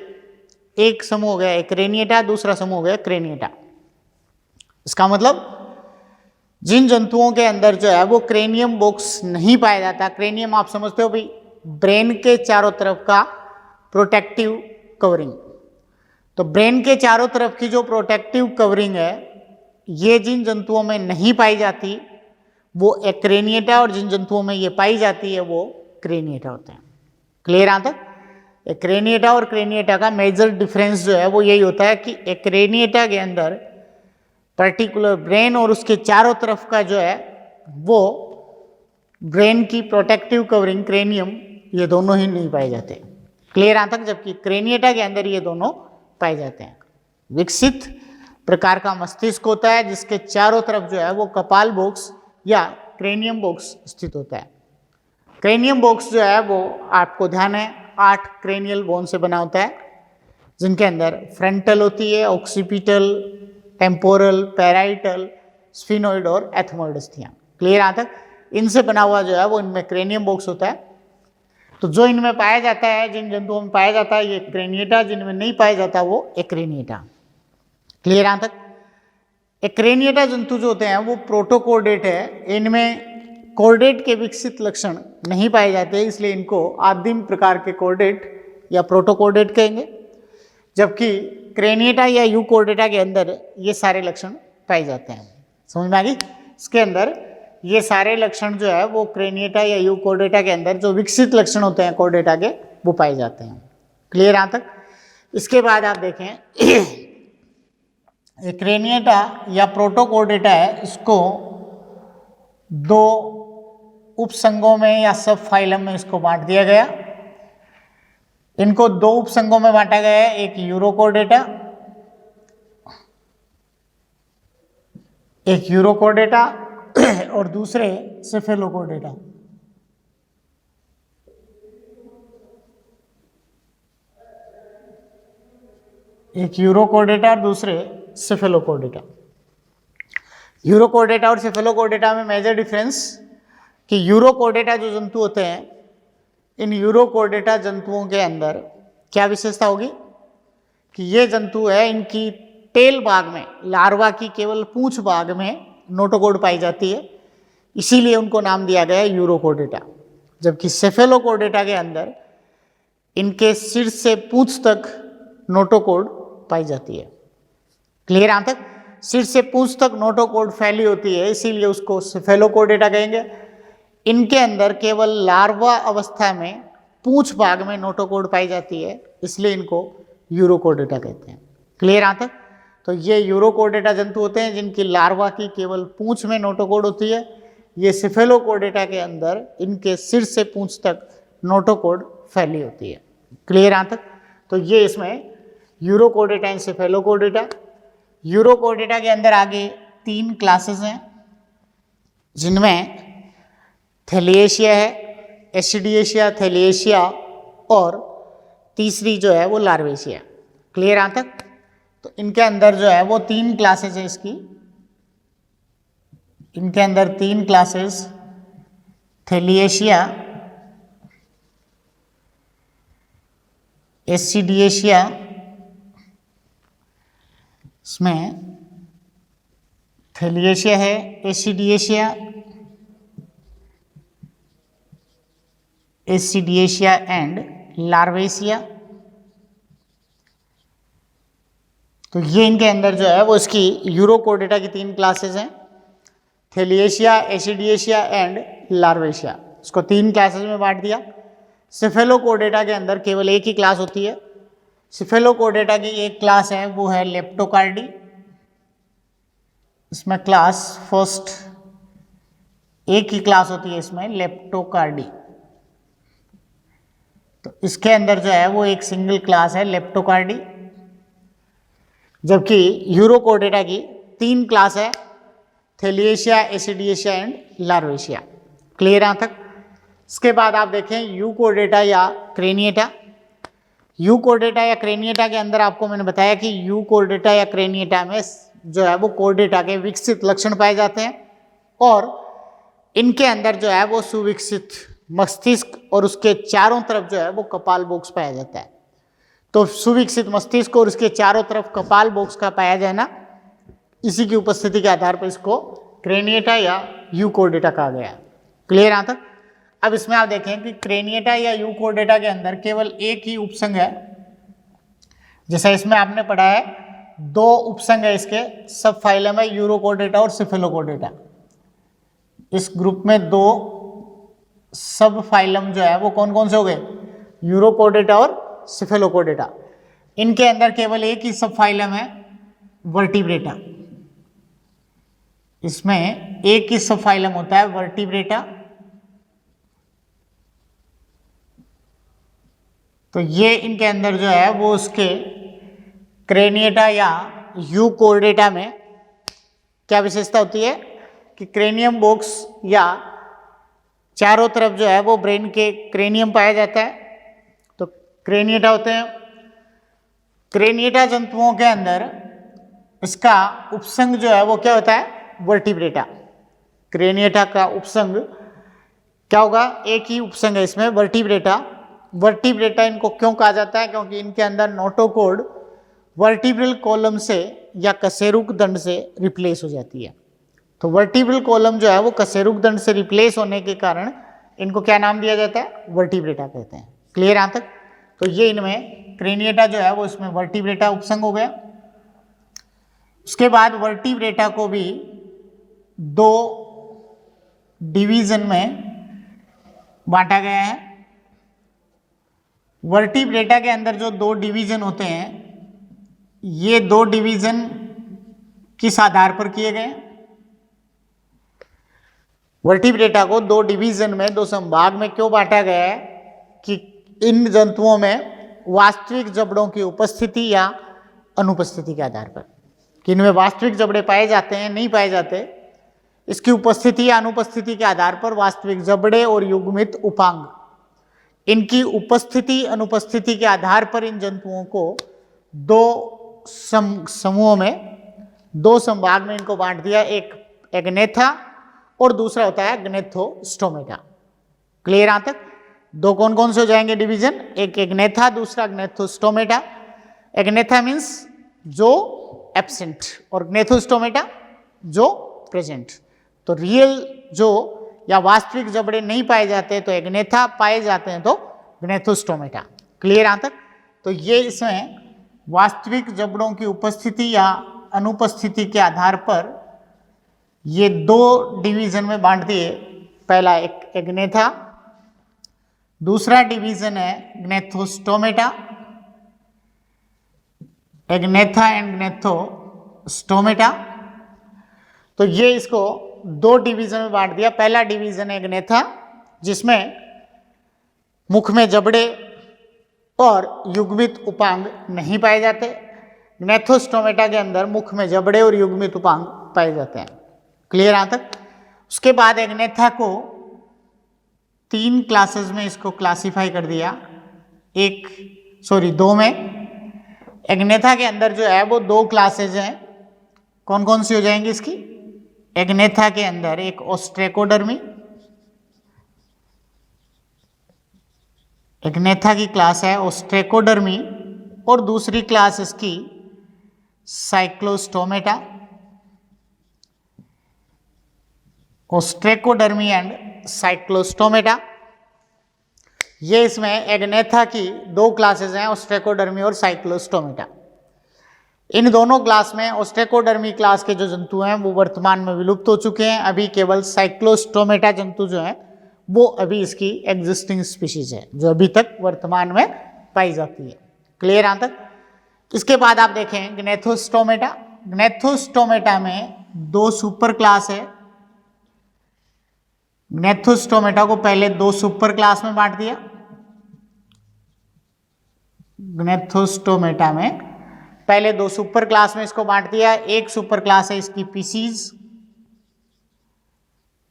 एक समूह हो गया एक क्रेनिएटा, दूसरा समूह हो गया क्रेनिएटा। इसका मतलब जिन जंतुओं के अंदर जो है वो क्रेनियम बॉक्स नहीं पाया जाता, क्रेनियम आप समझते हो भाई ब्रेन के चारों तरफ का प्रोटेक्टिव कवरिंग, तो ब्रेन के चारों तरफ की जो प्रोटेक्टिव कवरिंग है ये जिन जंतुओं में नहीं पाई जाती वो एक क्रेनिएटा, और जिन जंतुओं में ये पाई जाती है वो क्रेनिएटा होते हैं। क्लियर यहाँ तक? एक क्रेनिएटा और क्रेनिएटा का मेजर डिफरेंस जो है वो यही होता है कि एक क्रेनिएटा के अंदर पर्टिकुलर ब्रेन और उसके चारों तरफ का जो है वो ब्रेन की प्रोटेक्टिव कवरिंग क्रेनियम ये दोनों ही नहीं पाए जाते। क्लियर यहाँ तक? जबकि क्रेनिएटा के अंदर ये दोनों पाए जाते हैं। विकसित प्रकार का मस्तिष्क होता है जिसके चारों तरफ जो है वो कपाल बॉक्स या क्रेनियम बॉक्स स्थित होता है। क्रेनियम बॉक्स जो है वो आपको ध्यान है 8 क्रेनियल बोन से बना होता है, जिनके अंदर फ्रंटल होती है, ऑक्सीपिटल, टेम्पोरल, पैराइटल, स्फिनोइड और एथमोइड अस्थियां। क्लियर यहाँ तक? इनसे बना हुआ जो है वो इनमें क्रेनियम बॉक्स होता है। तो जो इनमें पाया जाता है, जिन जंतुओं में पाया जाता है ये क्रेनिएटा, जिनमें नहीं पाया जाता वो एक्रेनिएटा। क्लियर यहाँ तक? एक्रेनिएटा जंतु जो होते हैं वो प्रोटोकोर्डेट है, इनमें कोर्डेट के विकसित लक्षण नहीं पाए जाते, इसलिए इनको आदिम प्रकार के कोर्डेट या प्रोटोकोर्डेट कहेंगे। जबकि क्रेनिएटा या यूकोर्डेटा के अंदर ये सारे लक्षण पाए जाते हैं। समझ में आ गई? इसके अंदर ये सारे लक्षण जो है वो क्रेनिएटा या यूकोर्डेटा के अंदर जो विकसित लक्षण होते हैं कोर्डेटा के वो पाए जाते हैं। क्लियर यहाँ तक? इसके बाद आप देखें क्रेनिएटा या प्रोटोकोर्डेटा है, इसको 2 उपसंघों में या सब फाइलम में इसको बांट दिया गया। इनको 2 उपसंघों में बांटा गया है, एक यूरोकोर्डेटा, और दूसरे सेफेलोकोर्डेटा। एक यूरोकोर्डेटा और दूसरे सेफेलोकोर्डेटा। यूरोकोर्डेटा और सेफेलोकोर्डेटा में मेजर डिफरेंस कि यूरोकोर्डेटा जो जंतु होते हैं, इन यूरोकोर्डेटा जंतुओं के अंदर क्या विशेषता होगी कि ये जंतु है इनकी टेल भाग में, लार्वा की केवल पूंछ भाग में नोटोकोर्ड पाई जाती है, इसीलिए उनको नाम दिया गया है यूरोकोर्डेटा। जबकि सेफेलोकोर्डेटा के अंदर इनके सिर से पूंछ तक नोटोकोर्ड पाई जाती है। क्लियर यहाँ तक? सिर से पूंछ तक नोटोकोर्ड फैली होती है, इसीलिए उसको सेफेलोकोर्डेटा कहेंगे। इनके अंदर केवल लार्वा अवस्था में पूंछ भाग में नोटोकोर्ड पाई जाती है, इसलिए इनको यूरोकोर्डेटा कहते हैं। क्लियर यहाँ तक? तो ये यूरोकोर्डेटा जंतु होते हैं जिनकी लार्वा की केवल पूंछ में नोटोकोर्ड होती है। ये सेफेलोकोर्डेटा के अंदर इनके सिर से पूंछ तक नोटोकोर्ड फैली होती है। क्लियर यहाँ तक? तो ये इसमें यूरोकोर्डेटा एंड सेफेलोकोर्डेटा। यूरोकोर्डेटा के अंदर आगे 3 क्लासेस हैं, जिनमें थैलिएशिया है, एसिडिएशिया, थैलिएशिया, और तीसरी जो है वो लार्वेशिया। क्लियर यहाँ तक? तो इनके अंदर जो है वो 3 क्लासेस है इसकी। इनके अंदर 3 क्लासेस थैलिएशिया, एसिडिएशिया, इसमें थैलिएशिया है, एसिडिएशिया एंड लार्वेशिया। तो ये इनके अंदर जो है वो इसकी यूरोकोर्डेटा की 3 क्लासेस हैं, थैलिएशिया, एसिडिएशिया एंड लार्वेशिया। इसको 3 क्लासेस में बांट दिया। सेफेलोकोर्डेटा के अंदर केवल एक ही क्लास होती है। सेफेलोकोर्डेटा की एक क्लास है वो है लेप्टोकार्डी। इसमें क्लास फर्स्ट एक ही क्लास होती है इसमें, लेप्टोकार्डी। तो इसके अंदर जो है वो एक सिंगल क्लास है लेप्टोकार्डी। जबकि यूरोकोर्डेटा की 3 क्लास है, थैलिएशिया, एसिडिएशिया एंड लार्वेशिया। क्लियर यहाँ तक? इसके बाद आप देखें यूकोर्डेटा या क्रेनिएटा। यूकोर्डेटा या क्रेनिएटा के अंदर आपको मैंने बताया कि यूकोर्डेटा या क्रेनिएटा में जो है वो कोर्डेटा के विकसित लक्षण पाए जाते हैं, और इनके अंदर जो है वो सुविकसित मस्तिष्क और उसके चारों तरफ जो है वो कपाल बॉक्स पाया जाता है। तो सुविकसित मस्तिष्क और उसके चारों तरफ कपाल बॉक्स का पाया जाना, इसी की उपस्थिति के आधार पर इसको क्रेनिएटा या यूकोर्डेटा कहा गया है। क्लियर यहाँ तक? अब इसमें आप देखें कि क्रेनिएटा या यूकोर्डेटा के अंदर केवल एक ही उपसंघ है। जैसा इसमें आपने पढ़ा है 2 उपसंघ है इसके, सब फाइलम है यूरोकोर्डेटा और सेफेलोकोर्डेटा। इस ग्रुप में 2 सब फाइलम जो है वो कौन कौन से हो गए? यूरोकोर्डेटा और सेफेलोकोर्डेटा। इनके अंदर केवल एक ही सब फाइलम है वर्टिब्रेटा। इसमें एक ही सब फाइलम होता है वर्टिब्रेटा। तो ये इनके अंदर जो है वो उसके क्रेनिएटा या यूकोर्डेटा में क्या विशेषता होती है कि क्रेनियम बॉक्स या चारों तरफ जो है वो ब्रेन के क्रेनियम पाया जाता है। तो क्रेनिएटा होते हैं। क्रेनिएटा जंतुओं के अंदर इसका उपसंग जो है वो क्या होता है, वर्टिब्रेटा। क्रेनिएटा का उपसंग क्या होगा, एक ही उपसंग है इसमें, वर्टिब्रेटा। वर्टिब्रेटा इनको क्यों कहा जाता है, क्योंकि इनके अंदर नोटोकॉर्ड वर्टिब्रल कॉलम से या कशेरुक दंड से रिप्लेस हो जाती है। तो वर्टिब्रल कॉलम जो है वो कशेरुक दंड से रिप्लेस होने के कारण इनको क्या नाम दिया जाता है, वर्टिब्रेटा कहते हैं। क्लियर यहाँ तक? तो ये इनमें क्रेनिएटा जो है वो इसमें वर्टिब्रेटा उपसंग हो गया। उसके बाद वर्टिब्रेटा को भी दो डिवीजन में बांटा गया है। वर्टिब्रेटा के अंदर जो दो डिवीजन होते हैं, ये दो डिवीजन किस आधार पर किए गए? वर्टिब्रेटा को दो डिवीजन में, दो संभाग में क्यों बांटा गया है कि इन जंतुओं में वास्तविक जबड़ों की उपस्थिति या अनुपस्थिति के आधार पर, कि इनमें वास्तविक जबड़े पाए जाते हैं नहीं पाए जाते, इसकी उपस्थिति या अनुपस्थिति के आधार पर वास्तविक जबड़े और युग्मित उपांग, इनकी उपस्थिति अनुपस्थिति के आधार पर इन जंतुओं को दो समूहों में, दो संभाग में इनको बांट दिया। एक एग्नेथा और दूसरा होता है ग्नेथोस्टोमेटा। क्लियर यहाँ तक? दो कौन कौन से हो जाएंगे डिवीजन? एक एग्नेथा, दूसरा ग्नेथोस्टोमेटा। एग्नेथा मीन्स जो एब्सेंट और ग्नेथोस्टोमेटा जो प्रेजेंट। तो रियल जो या वास्तविक जबड़े नहीं पाए जाते तो एग्नेथा, पाए जाते हैं तो ग्नेथोस्टोमेटा। क्लियर यहाँ तक? तो ये इसमें वास्तविक जबड़ों की उपस्थिति या अनुपस्थिति के आधार पर ये दो डिवीजन में बांट दिए। पहला एक एग्नेथा, दूसरा डिवीजन है ग्नेथोस्टोमेटा। Agnatha and Gnathostomata. तो ये इसको दो डिवीजन में बांट दिया। पहला डिवीजन है एग्नेथा, जिसमें मुख में जबड़े और युग्मित उपांग नहीं पाए जाते। ग्नेथोस्टोमेटा के अंदर मुख में जबड़े और युग्मित उपांग पाए जाते हैं। क्लियर यहाँ तक? उसके बाद एग्नेथा को तीन क्लासेस में इसको क्लासिफाई कर दिया, दो में। एग्नेथा के अंदर जो है वो दो क्लासेज हैं। कौन कौन सी हो जाएंगी इसकी? एग्नेथा के अंदर एक ओस्ट्रेकोडर्मी, एग्नेथा की क्लास है ओस्ट्रेकोडर्मी, और दूसरी क्लास इसकी साइक्लोस्टोमेटा। ओस्ट्रेकोडर्मी एंड साइक्लोस्टोमेटा, ये इसमें एग्नेथा की दो क्लासेस हैं, ओस्ट्रेकोडर्मी और साइक्लोस्टोमेटा। इन दोनों क्लास में ओस्ट्रेकोडर्मी क्लास के जो जंतु हैं वो वर्तमान में विलुप्त हो चुके हैं। अभी केवल साइक्लोस्टोमेटा जंतु जो है वो अभी इसकी एग्जिस्टिंग स्पीशीज है, जो अभी तक वर्तमान में पाई जाती है। क्लियर यहाँ तक? इसके बाद आप देखें ग्नेथोस्टोमेटा। ग्नेथोस्टोमेटा में दो सुपर क्लास है। ग्नेथोस्टोमेटा को पहले दो सुपर क्लास में बांट दिया। ग्नेथोस्टोमेटा में पहले दो सुपर क्लास में इसको बांट दिया। एक सुपर क्लास है इसकी पीसीज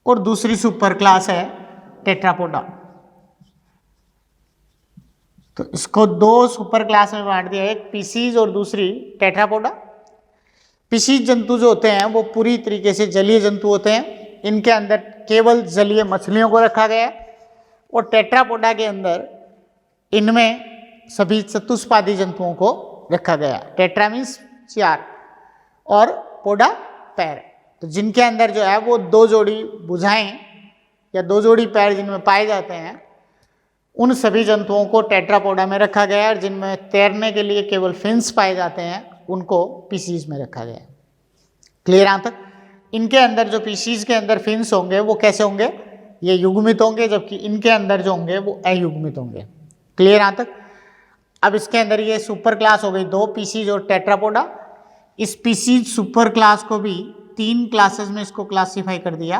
और दूसरी सुपर क्लास है टेट्रापोडा। तो इसको दो सुपर क्लास में बांट दिया, एक पीसीज और दूसरी टेट्रापोडा। पीसीज जंतु जो होते हैं वो पूरी तरीके से जलीय जंतु होते हैं। इनके अंदर केवल जलीय मछलियों को रखा गया है, और टेट्रापोडा के अंदर इनमें सभी चतुष्पादी जंतुओं को रखा गया। टेट्रा मीन्स चार और पोडा पैर। तो जिनके अंदर जो है वो दो जोड़ी भुजाएं या दो जोड़ी पैर जिनमें पाए जाते हैं, उन सभी जंतुओं को टेट्रापोडा में रखा गया है। और जिनमें तैरने के लिए केवल फिन्स पाए जाते हैं उनको पीसीज में रखा गया है। क्लियर यहाँ तक? इनके अंदर जो पीसीज के अंदर फिन्स होंगे वो कैसे होंगे? ये युग्मित होंगे, जबकि इनके अंदर जो होंगे वो अयुग्मित होंगे। क्लियर यहाँ तक? अब इसके अंदर ये सुपर क्लास हो गई दो, पीसीज और टेट्रापोडा। इस पीसीज सुपर क्लास को भी तीन क्लासेस में इसको क्लासिफाई कर दिया।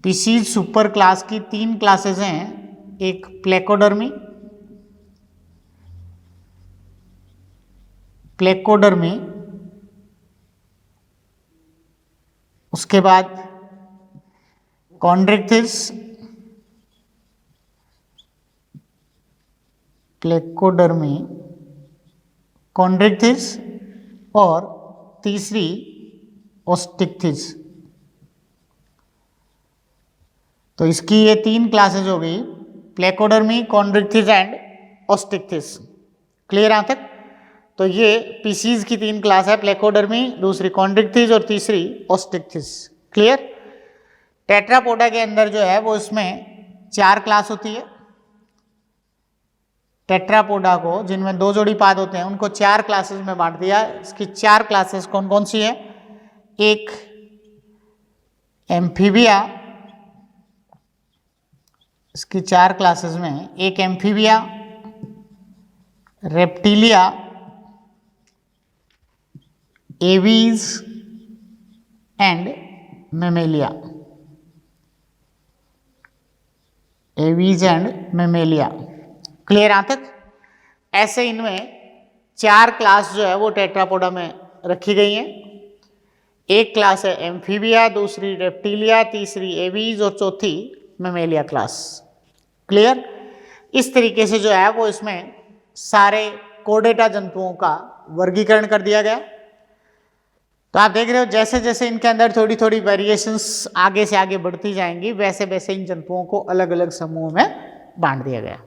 पीसीज सुपर क्लास की तीन क्लासेस हैं, एक प्लेकोडर्मी, प्लेकोडर्मी, उसके बाद कॉन्ड्रिक्थिस, प्लेकोडर्मी, कॉन्ड्रिक्थिस और तीसरी ओस्टिक्थिस। तो इसकी ये 3 क्लासेस हो गई, प्लेकोडर्मी, कॉन्ड्रिक्थिस एंड ओस्टिक्थिस। क्लियर यहाँ तक? तो ये पीसीज की 3 क्लास है, प्लेकोडर्मी, दूसरी कॉन्ड्रिक्थिस और तीसरी ओस्टिक्थिस। क्लियर? टेट्रापोडा के अंदर जो है वो इसमें 4 क्लास होती है। टेट्रापोडा को, जिनमें 2 जोड़ी पाद होते हैं, उनको 4 क्लासेस में बांट दिया। इसकी 4 क्लासेस कौन कौन सी है? एक एम्फीबिया, इसकी 4 क्लासेस में एक amphibia, reptilia, aves and Mammalia. Aves and Mammalia. Clear यहाँ तक? ऐसे इनमें 4 क्लास जो है वो टेट्रापोडा में रखी गई हैं। एक क्लास है एम्फीबिया, दूसरी रेप्टिलिया, तीसरी एवीज और चौथी मेमेलिया क्लास। क्लियर? इस तरीके से जो है वो इसमें सारे कोर्डेटा जंतुओं का वर्गीकरण कर दिया गया। तो आप देख रहे हो जैसे जैसे इनके अंदर थोड़ी थोड़ी वेरिएशंस आगे से आगे बढ़ती जाएंगी, वैसे वैसे इन जंतुओं को अलग अलग समूह में बांट दिया गया।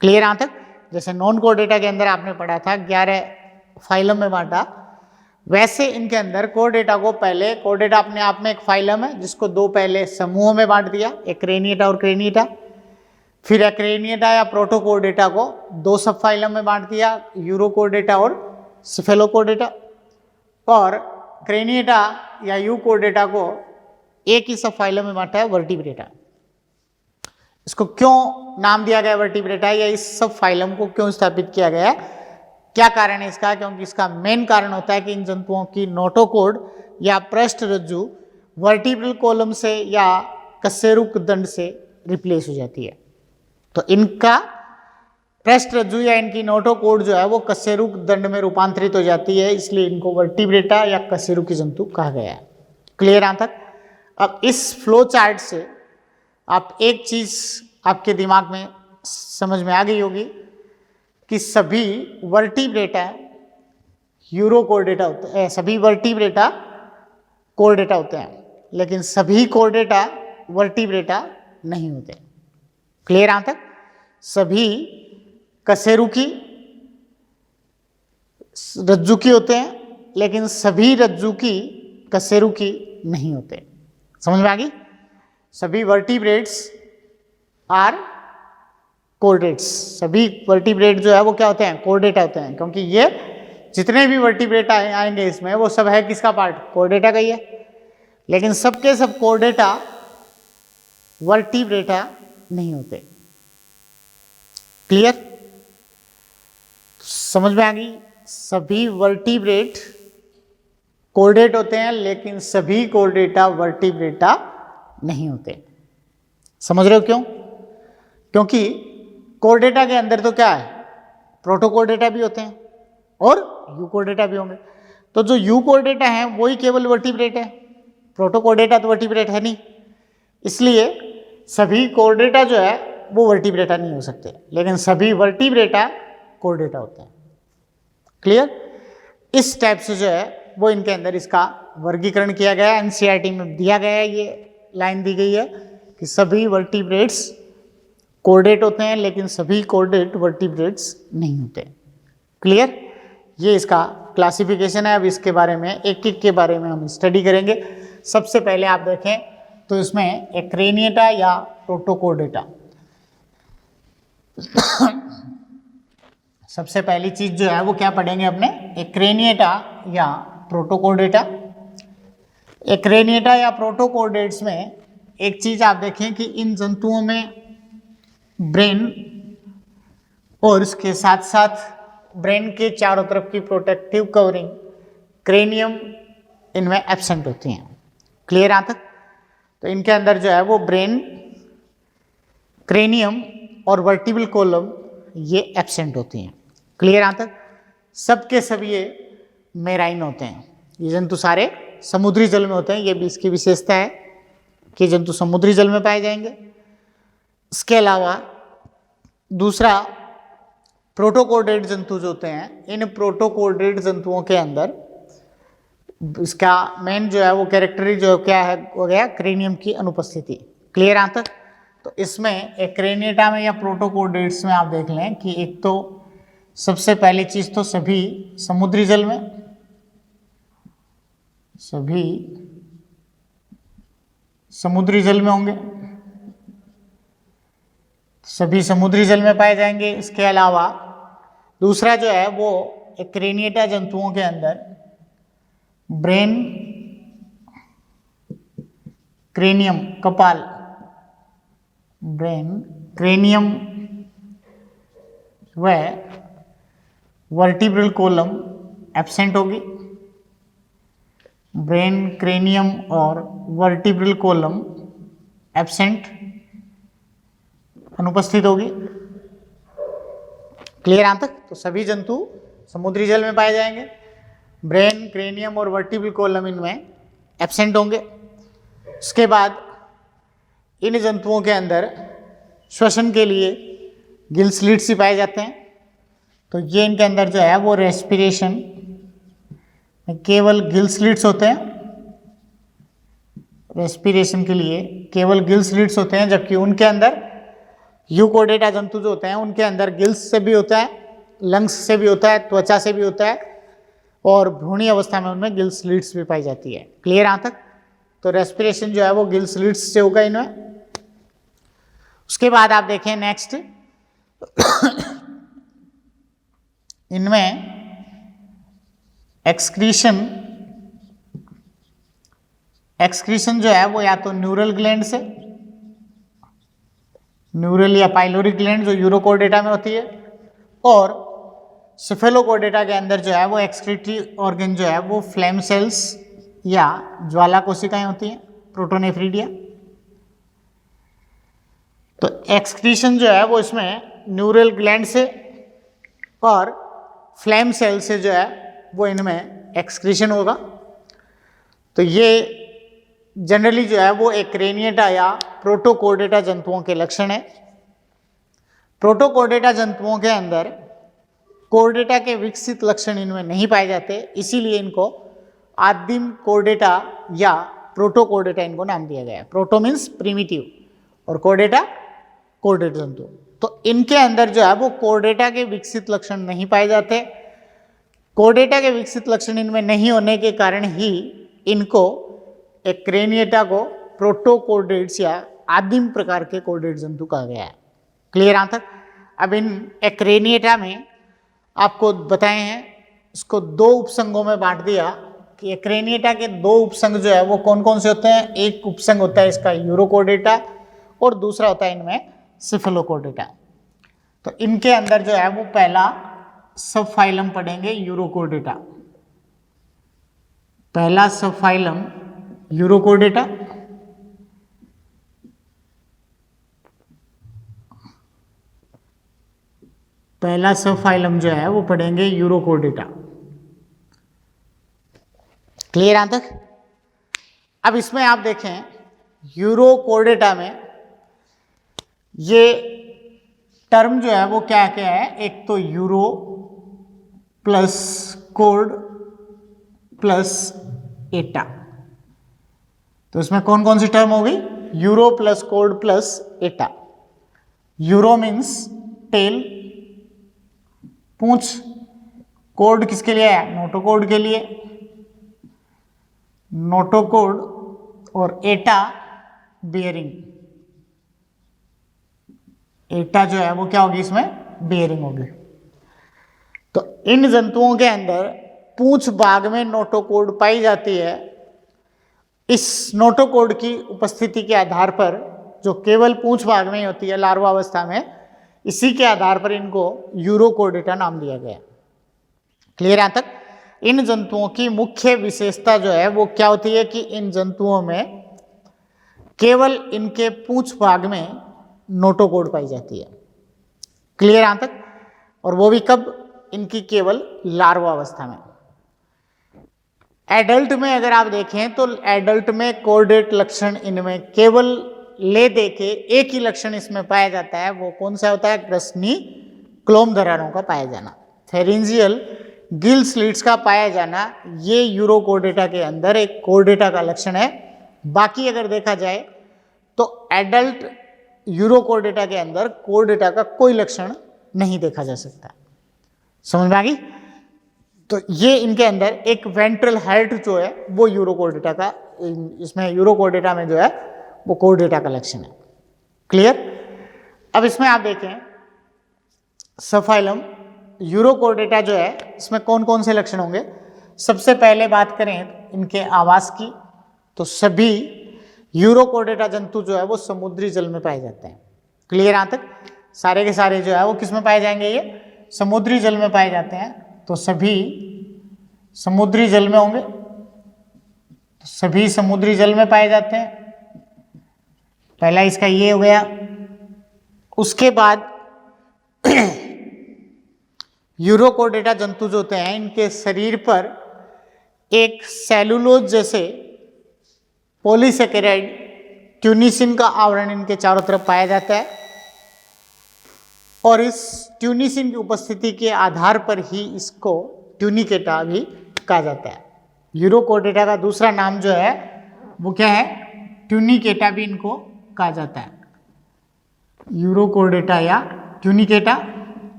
क्लियर यहाँ तक? जैसे नॉन कोर्डेटा के अंदर आपने पढ़ा था 11 फाइलम में बांटा, वैसे इनके अंदर कोर्डेटा को पहले, कोर्डेटा अपने आप में एक फाइलम है जिसको 2 पहले समूहों में बांट दिया, एक क्रेनिएटा और क्रेनिएटा। फिर एक्रेनिएटा या प्रोटोकोर्डेटा को 2 सब फाइलम में बांट दिया, यूरोकोर्डेटा और सिफेलोकोर्डेटा। और क्रेनिएटा या यूकोर्डेटा को एक ही सब फाइलम में बांटा है, वर्टिब्रेटा। इसको क्यों नाम दिया गया वर्टिब्रेटा, या इस सब फाइलम को क्यों स्थापित किया गया, क्या कारण है इसका? क्योंकि इसका मेन कारण होता है कि इन जंतुओं की नोटोकोड या पृष्ठ रज्जु वर्टिब्रल कॉलम से या कशेरुक दंड से रिप्लेस हो जाती है। तो इनका पृष्ठ रज्जु या इनकी नोटोकोड जो है वो कशेरुक दंड में रूपांतरित हो जाती है, इसलिए इनको वर्टिब्रेटा या कशेरुकी जंतु कहा गया है। क्लियर यहाँ तक? अब इस फ्लो चार्ट से आप एक चीज आपके दिमाग में समझ में आ गई होगी कि सभी वर्टिब्रेटा यूरोकोर्डेटा होते हैं, सभी वर्टिब्रेटा कोर्डेटा होते हैं, लेकिन सभी कोर्डेटा वर्टिब्रेटा नहीं होते। क्लियर यहाँ तक? सभी कशेरुकी रज्जुकी होते हैं, लेकिन सभी रज्जुकी कशेरुकी नहीं होते। समझ में आ गई? सभी वर्टिब्रेट्स आर कोर्डेट्स। सभी वर्टिब्रेट जो है वो क्या होते हैं? कोर्डेटा होते हैं, क्योंकि ये जितने भी वर्टिब्रेटा आएंगे इसमें वो सब है किसका पार्ट? कोर्डेटा का ही है। लेकिन सबके सब कोर्डेटा वर्टिब्रेटा नहीं होते। क्लियर? समझ में आ गई? सभी वर्टिब्रेट कोर्डेट होते हैं, लेकिन सभी कोर्डेटा वर्टिब्रेटा नहीं होते। समझ रहे हो क्यों? क्योंकि कोर्डेटा के अंदर तो क्या है? प्रोटोकोर्डेटा भी होते हैं और यूकोर्डेटा भी होंगे। तो जो यूकोर्डेटा है वही केवल वर्टिब्रेट है, प्रोटोकोर्डेटा तो वर्टिब्रेट है नहीं। इसलिए सभी कोर्डेटा जो है वो वर्टिब्रेटा नहीं हो सकते, लेकिन सभी वर्टिब्रेटा कोर्डेटा होते हैं। क्लियर? इस टाइप से जो है वो इनके अंदर इसका वर्गीकरण किया गया है। एनसीईआरटी में दिया गया है, ये लाइन दी गई है कि सभी वर्टिब्रेट्स कोर्डेट होते हैं, लेकिन सभी कोर्डेट वर्टिब्रेट्स नहीं होते। क्लियर? ये इसका क्लासिफिकेशन है। अब इसके बारे में एक एक के बारे में हम स्टडी करेंगे। सबसे पहले आप देखें तो इसमें एक्रेनिएटा या प्रोटोकोर्डेटा। सबसे पहली चीज जो है वो क्या पढ़ेंगे अपने? एक्रेनिएटा या प्रोटोकोर्डेटा। एक्रेनिएटा या प्रोटोकोर्डेट्स में एक चीज आप देखें कि इन जंतुओं में ब्रेन और इसके साथ साथ ब्रेन के चारों तरफ की प्रोटेक्टिव कवरिंग क्रेनियम इनमें एब्सेंट होती हैं। क्लियर यहाँ तक? तो इनके अंदर जो है वो ब्रेन, क्रेनियम और वर्टिब्रल कॉलम ये एब्सेंट होती हैं। क्लियर यहाँ तक? सब के सब ये मेराइन होते हैं। ये जंतु सारे समुद्री जल में होते हैं, ये भी इसकी विशेषता है कि जंतु समुद्री जल में पाए जाएंगे। इसके अलावा दूसरा, प्रोटोकोर्डेट जंतु जो होते हैं, इन प्रोटोकोर्डेट जंतुओं के अंदर इसका मेन जो है वो कैरेक्टरी जो क्या है हो गया, क्रेनियम की अनुपस्थिति। क्लियर यहाँ तक? तो इसमें एक क्रेनिएटा में या प्रोटोकोर्डेट्स में आप देख लें कि एक तो सबसे पहली चीज तो सभी समुद्री जल में, सभी समुद्री जल में होंगे, सभी समुद्री जल में पाए जाएंगे। इसके अलावा दूसरा जो है वो एक क्रेनिएटा जंतुओं के अंदर ब्रेन, क्रेनियम, कपाल, ब्रेन, क्रेनियम व वर्टिब्रल कॉलम एब्सेंट होगी। ब्रेन, क्रेनियम और वर्टिब्रल कॉलम एब्सेंट, अनुपस्थित होगी। क्लियर यहाँ तक? तो सभी जंतु समुद्री जल में पाए जाएंगे। ब्रेन, क्रेनियम और वर्टिब्रल कॉलम इनमें एब्सेंट होंगे। उसके बाद इन जंतुओं के अंदर श्वसन के लिए गिल स्लिट्स ही पाए जाते हैं। तो ये इनके अंदर जो है वो रेस्पिरेशन में केवल गिल स्लिट्स होते हैं, रेस्पिरेशन के लिए केवल गिल स्लिट्स होते हैं, जबकि उनके अंदर यूकोडेटा जंतु जो होते हैं उनके अंदर गिल्स से भी होता है, लंग्स से भी होता है, त्वचा से भी होता है और भ्रूणीय अवस्था में उनमें गिल स्लिट्स भी पाई जाती है। क्लियर यहाँ तक? तो रेस्पिरेशन जो है वो गिल स्लिट्स से होगा इनमें। उसके बाद आप देखें नेक्स्ट, इनमें एक्सक्रीशन जो है वो या तो न्यूरल ग्लैंड से, न्यूरल या पाइलोरिक ग्लैंड जो यूरोकोर्डेटा में होती है, और सिफेलोकोर्डेटा के अंदर जो है वो एक्सक्रीटरी ऑर्गन जो है वो फ्लेम सेल्स या ज्वाला कोशिकाएं होती हैं, प्रोटोनेफ्रिडिया। तो एक्सक्रीशन जो है वो इसमें न्यूरल ग्लैंड से और फ्लेम सेल से जो है वो इनमें एक्सक्रीशन होगा। तो ये जनरली जो है वो एक क्रेनिएटा या प्रोटोकोर्डेटा जंतुओं के लक्षण है। प्रोटोकोर्डेटा जंतुओं के अंदर कोर्डेटा के विकसित लक्षण इनमें नहीं पाए जाते, इसीलिए इनको आदिम कोर्डेटा या प्रोटोकोर्डेटा इनको नाम दिया गया है। प्रोटो मीन्स प्रिमिटिव और कोर्डेटा कोर्डेट जंतु। तो इनके अंदर जो है वो कोर्डेटा के विकसित लक्षण नहीं पाए जाते। कोर्डेटा के विकसित लक्षण इनमें नहीं होने के कारण ही इनको एक क्रेनिएटा को प्रोटोकोर्डेट्स या आदिम प्रकार के कोर्डेट जंतु कहा गया है। क्लियर यहाँ तक? अब इन एक्रेनिएटा में आपको बताए हैं, इसको दो उपसंगों में बांट दिया कि एक्रेनिएटा के दो उपसंग जो है वो कौन कौन से होते हैं। एक उपसंग होता है इसका यूरोकोर्डेटा और दूसरा होता है इनमें सिफेलोकोर्डेटा। तो इनके अंदर जो है वो पहला सब फाइलम पढ़ेंगे यूरोकोर्डेटा, पहला सब फाइलम यूरोकोर्डेटा। पहला सब फाइलम जो है वो पढ़ेंगे यूरोकोर्डेटा। क्लियर यहां तक? अब इसमें आप देखें यूरोकोर्डेटा में ये टर्म जो है वो क्या क्या है। एक तो euro plus code plus iota. तो इसमें कौन कौन सी टर्म होगी? Euro plus code plus iota. Euro means tell, पूंछ। कोर्ड किसके लिए है? नोटोकोर्ड के लिए। नोटोकोर्ड और एटा बियरिंग। एटा जो है वो क्या होगी? इसमें बियरिंग होगी। तो इन जंतुओं के अंदर पूंछ भाग में नोटोकोर्ड पाई जाती है। इस नोटोकोर्ड की उपस्थिति के आधार पर, जो केवल पूंछ भाग में ही होती है लार्वा अवस्था में, इसी के आधार पर इनको यूरोकोर्डेटा नाम दिया गया। क्लियर यहां तक? इन जंतुओं की मुख्य विशेषता जो है वो क्या होती है कि इन जंतुओं में केवल इनके पूंछ भाग में नोटोकोर्ड पाई जाती है। क्लियर यहां तक? और वो भी कब? इनकी केवल लार्वा अवस्था में। एडल्ट में अगर आप देखें तो एडल्ट में कोऑर्डिनेट लक्षण इनमें केवल ले दे के एक ही लक्षण इसमें पाया जाता है, वो कौन सा होता है? ग्रसनी क्लोम धरानों का पाया जाना, फेरेंजियल गिल स्लिट्स का पाया जाना, ये यूरोकोर्डेटा के अंदर एक कोर्डेटा का लक्षण है। बाकी अगर देखा जाए तो एडल्ट यूरोकोर्डेटा के अंदर कोर्डेटा का कोई लक्षण नहीं देखा जा सकता। समझ में आ गई? तो ये इनके अंदर एक वेंट्रल हार्ट जो है वो यूरोकोर्डेटा का, इसमें यूरोकोर्डेटा में जो है वो कोर्डेटा का लक्षण है। क्लियर? अब इसमें आप देखें सफाइलम यूरोकोर्डेटा जो है इसमें कौन कौन से लक्षण होंगे। सबसे पहले बात करें इनके आवास की, तो सभी यूरोकोर्डेटा जंतु जो है वो समुद्री जल में पाए जाते हैं। क्लियर? यहाँ तक सारे के सारे जो है वो किस में पाए जाएंगे? ये समुद्री जल में पाए जाते हैं। तो सभी समुद्री जल में होंगे, तो सभी समुद्री जल में पाए जाते हैं। पहला इसका ये हो गया। उसके बाद यूरोकोर्डेटा जंतु जो होते हैं इनके शरीर पर एक सेलुलोज जैसे पॉलीसेकेराइड ट्यूनिसिन का आवरण इनके चारों तरफ पाया जाता है, और इस ट्यूनिसिन की उपस्थिति के आधार पर ही इसको ट्यूनिकेटा भी कहा जाता है। यूरोकोर्डेटा का दूसरा नाम जो है वो क्या है? ट्यूनिकेटा भी इनको कहा जाता है। यूरोकोर्डेटा या ट्यूनिकेटा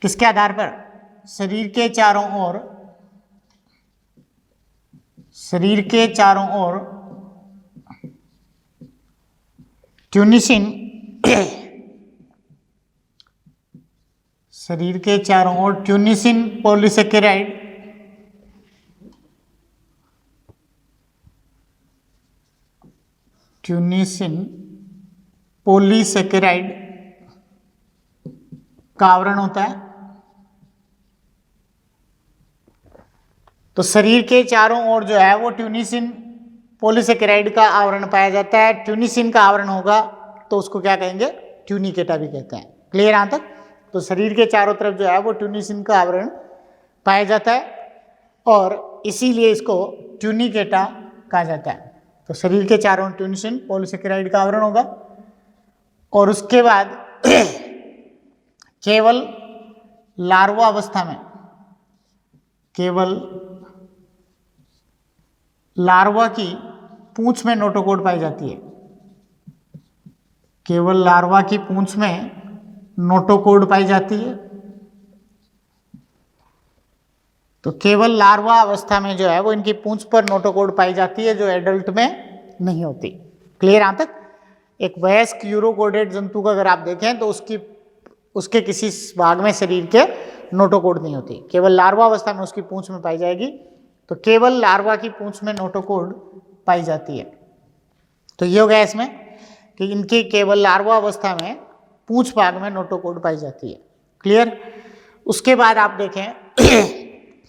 किसके आधार पर? शरीर के चारों ओर ट्यूनिसिन शरीर के चारों ओर ट्यूनिसिन पॉलीसेकेराइड का आवरण होता है। तो शरीर के चारों ओर जो है वो ट्यूनिसिन पॉलीसेकेराइड का आवरण पाया जाता है। ट्यूनिसिन का आवरण होगा तो उसको क्या कहेंगे? ट्यूनिकेटा भी कहते हैं। क्लियर? यहाँ तक? तो शरीर के चारों तरफ जो है वो ट्यूनिसिन का आवरण पाया जाता है और इसीलिए इसको ट्यूनिकेटा कहा जाता है। तो शरीर के चारों ओर ट्यूनिसिन पॉलीसेकेराइड का आवरण होगा, और उसके बाद केवल लार्वा अवस्था में, केवल लार्वा की पूंछ में नोटोकोड पाई जाती है। केवल लार्वा की पूंछ में नोटोकोड पाई जाती है। तो केवल लार्वा अवस्था में जो है वो इनकी पूंछ पर नोटोकोड पाई जाती है, जो एडल्ट में नहीं होती। क्लियर? यहाँ तक? एक वयस्क यूरोकोर्डेट जंतु का अगर आप देखें तो उसके किसी भाग में शरीर के नोटोकोड नहीं होती, केवल लार्वा अवस्था में उसकी पूंछ में पाई जाएगी। तो केवल लार्वा की पूंछ में नोटोकोड पाई जाती है। तो ये हो गया इसमें कि इनकी केवल लार्वा अवस्था में पूंछ भाग में नोटोकोड पाई जाती है। क्लियर? उसके बाद आप देखें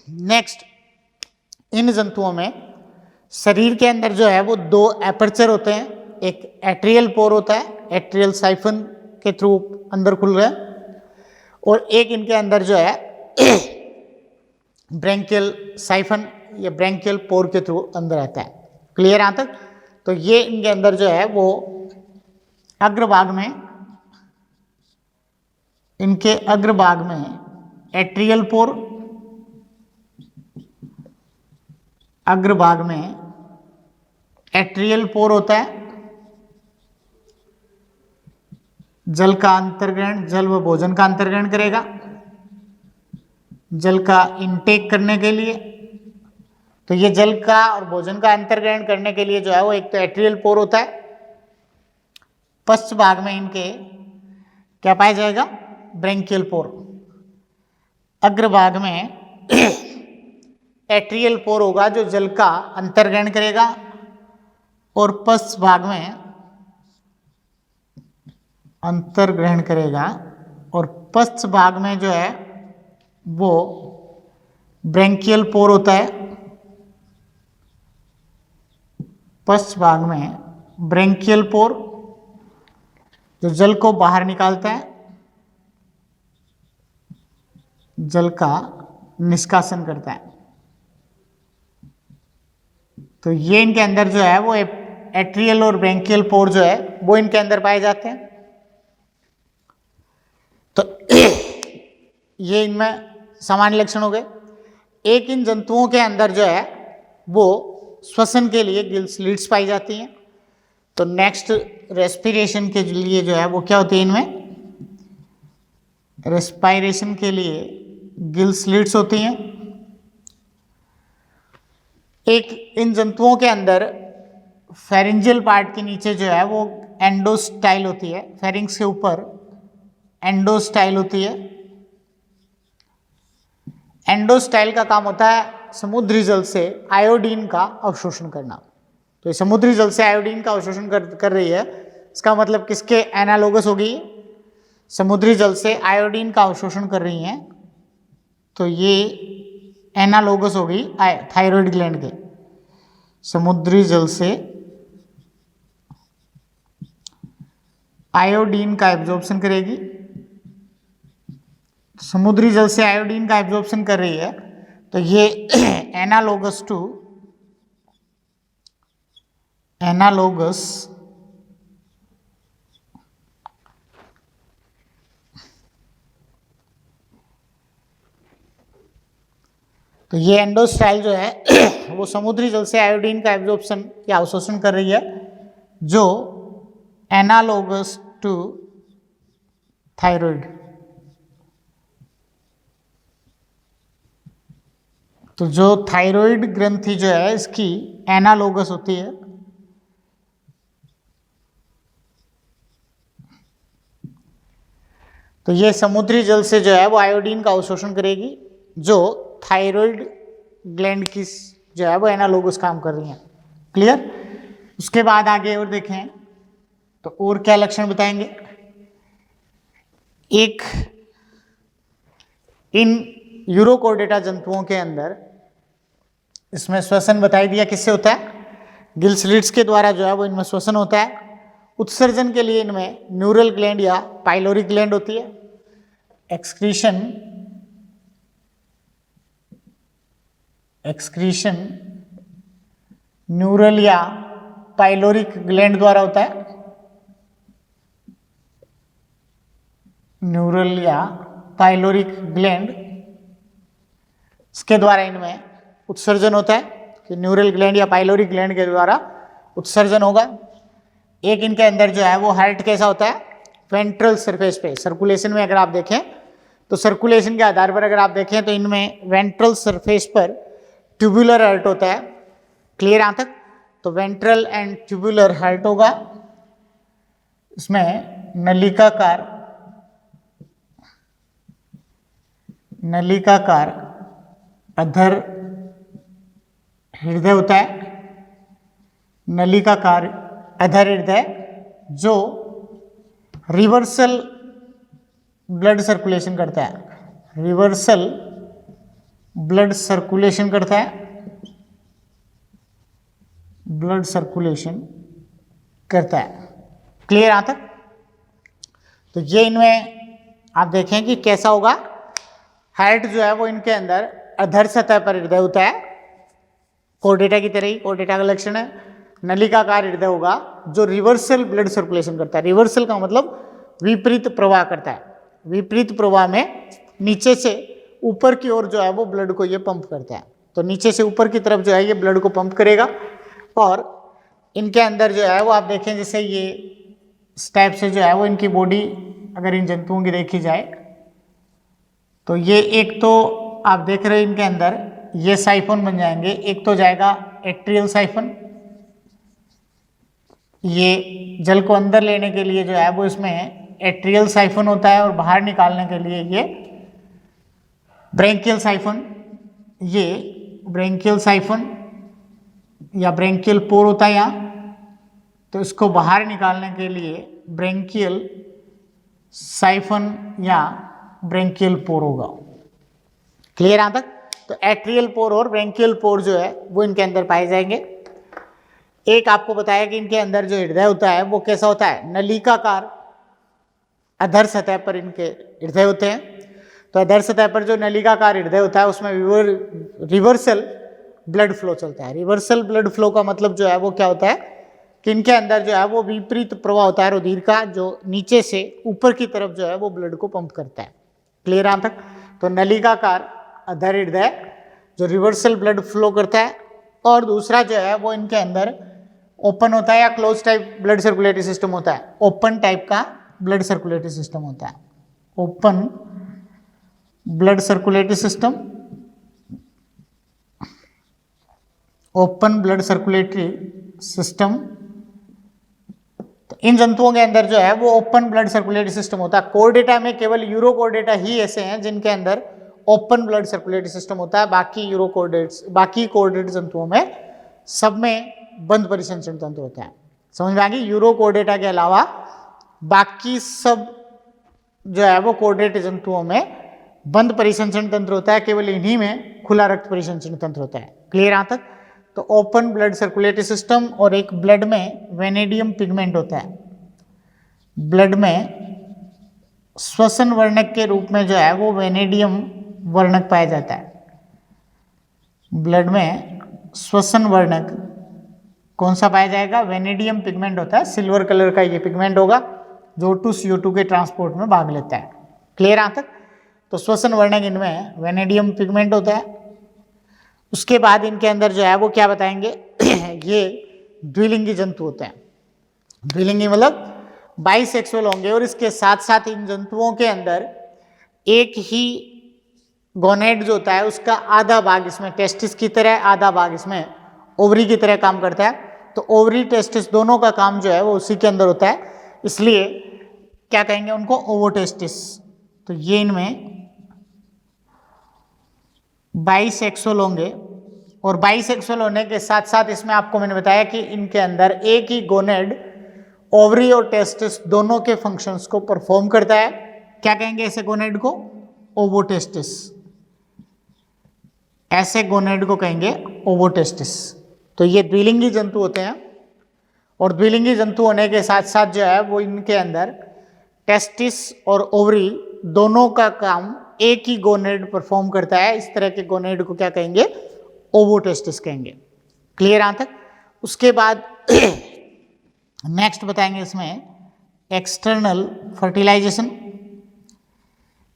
नेक्स्ट, इन जंतुओं में शरीर के अंदर जो है वो दो एपर्चर होते हैं। एक एट्रियल पोर होता है, एट्रियल साइफन के थ्रू अंदर खुल रहा है, और एक इनके अंदर जो है ब्रैंकियल साइफन या ब्रैंकियल पोर के थ्रू अंदर आता है। क्लियर? यहाँ तक? तो ये इनके अंदर जो है वो अग्रभाग में, इनके अग्रभाग में एट्रियल पोर, अग्रभाग में एट्रियल पोर होता है। जल का अंतर्ग्रहण, जल व भोजन का अंतर्ग्रहण करेगा जल का इनटेक करने के लिए। तो ये जल का और भोजन का अंतर्ग्रहण करने के लिए जो है वो एक तो एट्रियल पोर होता है। पश्च भाग में इनके क्या पाया जाएगा? ब्रैंकियल पोर। अग्रभाग में एट्रियल पोर होगा जो जल का अंतर्ग्रहण करेगा, और पश्च भाग में अंतर्ग्रहण करेगा, और पश्च भाग में जो है वो ब्रैंकियल पोर होता है। पश्च भाग में ब्रैंकियल पोर जो जल को बाहर निकालता है, जल का निष्कासन करता है। तो ये इनके अंदर जो है वो एट्रियल और ब्रेंकियल पोर जो है वो इनके अंदर पाए जाते हैं। तो ये इनमें सामान्य लक्षण हो गए। एक इन जंतुओं के अंदर जो है वो श्वसन के लिए गिल स्लिट्स पाई जाती हैं। तो नेक्स्ट रेस्पिरेशन के लिए जो है वो क्या होती है, इनमें रेस्पिरेशन के लिए गिल स्लिट्स होती हैं। एक इन जंतुओं के अंदर फेरिंजियल पार्ट के नीचे जो है वो एंडोस्टाइल होती है, फेरिंग्स के ऊपर एंडोस्टाइल होती है। एंडोस्टाइल का काम होता है समुद्री जल से आयोडीन का अवशोषण करना। तो ये समुद्री जल से आयोडीन का अवशोषण कर रही है, इसका मतलब किसके एनालोगस होगी, समुद्री जल से आयोडीन का अवशोषण कर रही हैं। तो ये एनालोगस होगी थायराइड ग्लैंड के, समुद्री जल से आयोडीन का एब्जॉर्प्शन करेगी। समुद्री जल से आयोडीन का एब्जॉर्प्शन कर रही है, तो ये एनालोगस टू तो ये एंडोस्टाइल जो है वो समुद्री जल से आयोडीन का एब्जॉर्प्शन या अवशोषण कर रही है, जो एनालोगस टू थायराइड। तो जो थायराइड ग्रंथि जो है इसकी एनालोगस होती है। तो ये समुद्री जल से जो है वो आयोडीन का अवशोषण करेगी, जो थायराइड ग्लैंड की जो है वो एनालोगस काम कर रही है। क्लियर। उसके बाद आगे और देखें तो और क्या लक्षण बताएंगे। एक इन यूरोकोर्डेटा जंतुओं के अंदर इसमें श्वसन बताई दिया किससे होता है, गिल स्लिट्स के द्वारा जो है वो इनमें श्वसन होता है। उत्सर्जन के लिए इनमें न्यूरल ग्लैंड या पाइलोरिक ग्लैंड होती है। एक्सक्रीशन न्यूरल या पाइलोरिक ग्लैंड द्वारा होता है। न्यूरल या पाइलोरिक ग्लैंड, इसके द्वारा इनमें उत्सर्जन होता है कि न्यूरल ग्लैंड या पाइलोरिक ग्लैंड के द्वारा उत्सर्जन होगा। एक इनके अंदर जो है वो हार्ट कैसा होता है, वेंट्रल सरफेस पे। सर्कुलेशन में अगर आप देखें तो सर्कुलेशन के आधार पर अगर आप देखें तो इनमें वेंट्रल सरफेस पर ट्यूबुलर हार्ट होता है। क्लियर यहाँ तक। तो वेंट्रल एंड ट्यूबुलर हार्ट होगा, इसमें नलिकाकार अधर हृदय होता है। नलिकाकार अधर हृदय जो रिवर्सल ब्लड सर्कुलेशन करता है, रिवर्सल ब्लड सर्कुलेशन करता है, ब्लड सर्कुलेशन करता है। क्लियर यहाँ तक। तो ये इनमें आप देखें कि कैसा होगा, हार्ट जो है वो इनके अंदर अधर सतह पर हृदय होता है, कोर्डेटा की तरह ही। कोर्डेटा का लक्षण है नलिकाकार हृदय होगा जो रिवर्सल ब्लड सर्कुलेशन करता है। रिवर्सल का मतलब विपरीत प्रवाह करता है। विपरीत प्रवाह में नीचे से ऊपर की ओर जो है वो ब्लड को ये पंप करता है। तो नीचे से ऊपर की तरफ जो है ये ब्लड को पंप करेगा। और इनके अंदर जो है वो आप देखें जैसे ये इस टाइप से जो है वो इनकी बॉडी अगर इन जंतुओं की देखी जाए तो ये एक तो आप देख रहे हो इनके अंदर ये साइफन बन जाएंगे। एक तो जाएगा एट्रियल साइफन, ये जल को अंदर लेने के लिए जो है वो इसमें एट्रियल साइफन होता है, और बाहर निकालने के लिए ये ब्रेंकियल साइफन, ये ब्रेंकियल साइफन या ब्रेंकियल पोर होता है यहाँ। तो इसको बाहर निकालने के लिए ब्रेंकियल साइफन या ब्रेंकियल पोर होगा। क्लियर यहाँ तक। तो एट्रियल पोर और ब्रेंकियल पोर जो है वो इनके अंदर पाए जाएंगे। एक आपको बताया कि इनके अंदर जो हृदय होता है वो कैसा होता है, नलिकाकार अधर सतह पर इनके हृदय होते हैं। तो अधर सतह पर जो नलिकाकार हृदय होता है उसमें रिवर्सल ब्लड फ्लो चलता है। रिवर्सल ब्लड फ्लो का मतलब जो है वो क्या होता है कि इनके अंदर जो है वो विपरीत प्रवाह होता है रुधिर का, जो नीचे से ऊपर की तरफ जो है वो ब्लड को पंप करता है। क्लियर यहाँ तक? तो नलिकाकार अधर हृदय जो रिवर्सल ब्लड फ्लो करता है, और दूसरा जो है वो इनके अंदर ओपन होता है या close type blood circulatory system होता है। ओपन टाइप का ब्लड सर्कुलेटरी सिस्टम होता है, open blood circulatory system, open blood circulatory system. तो इन जंतुओं के अंदर जो है वो ओपन ब्लड सर्कुलेटरी सिस्टम होता है। कोर्डेटा में केवल यूरोकोर्डेटा ही ऐसे हैं जिनके अंदर ओपन ब्लड सर्कुलेटरी सिस्टम होता है। बाकी कोर्डेट जंतुओं में सब में बंद परिसंचरण तंत्र होता है। समझ में आ गई? यूरोकोर्डेटा के अलावा बाकी सब जो है वो कोर्डेट जंतुओं में बंद परिसंचरण तंत्र होता है, केवल इन्हीं में खुला रक्त परिसंचरण तंत्र होता है। क्लियर यहाँ तक? तो ओपन ब्लड सर्कुलेटरी सिस्टम, और एक ब्लड में वेनेडियम पिगमेंट होता है। ब्लड में श्वसन वर्णक के रूप में जो है वो वेनेडियम वर्णक पाया जाता है। ब्लड में श्वसन वर्णक कौन सा पाया जाएगा? वेनेडियम पिगमेंट होता है। सिल्वर कलर का ये पिगमेंट होगा जो O2 CO2 के ट्रांसपोर्ट में भाग लेता है। क्लियर यहाँ तक? तो श्वसन वर्णक इनमें वेनेडियम पिगमेंट होता है। उसके बाद इनके अंदर जो है वो क्या बताएंगे ये द्विलिंगी जंतु होते हैं। द्विलिंगी मतलब बाइसेक्सुअल होंगे, और इसके साथ साथ इन जंतुओं के अंदर एक ही गोनेड जो होता है उसका आधा भाग इसमें टेस्टिस की तरह, आधा भाग इसमें ओवरी की तरह काम करता है। तो ओवरी टेस्टिस दोनों का काम जो है वो उसी के अंदर होता है, इसलिए क्या कहेंगे उनको? ओवोटेस्टिस। तो ये इनमें बाइसेक्सुअल होंगे, और बाइसेक्सुअल होने के साथ साथ इसमें आपको मैंने बताया कि इनके अंदर एक ही गोनेड ओवरी और टेस्टिस दोनों के फंक्शंस को परफॉर्म करता है। क्या कहेंगे ऐसे गोनेड को? ओवोटेस्टिस। ऐसे गोनेड को कहेंगे ओवोटेस्टिस। तो ये द्विलिंगी जंतु होते हैं, और द्विलिंगी जंतु होने के साथ साथ जो है वो इनके अंदर टेस्टिस और ओवरी दोनों का काम एक ही गोनेड परफॉर्म करता है। इस तरह के गोनेड को क्या कहेंगे? ओवोटेस्टिस कहेंगे। क्लियर यहाँ तक? उसके बाद नेक्स्ट बताएंगे इसमें एक्सटर्नल फर्टिलाइजेशन।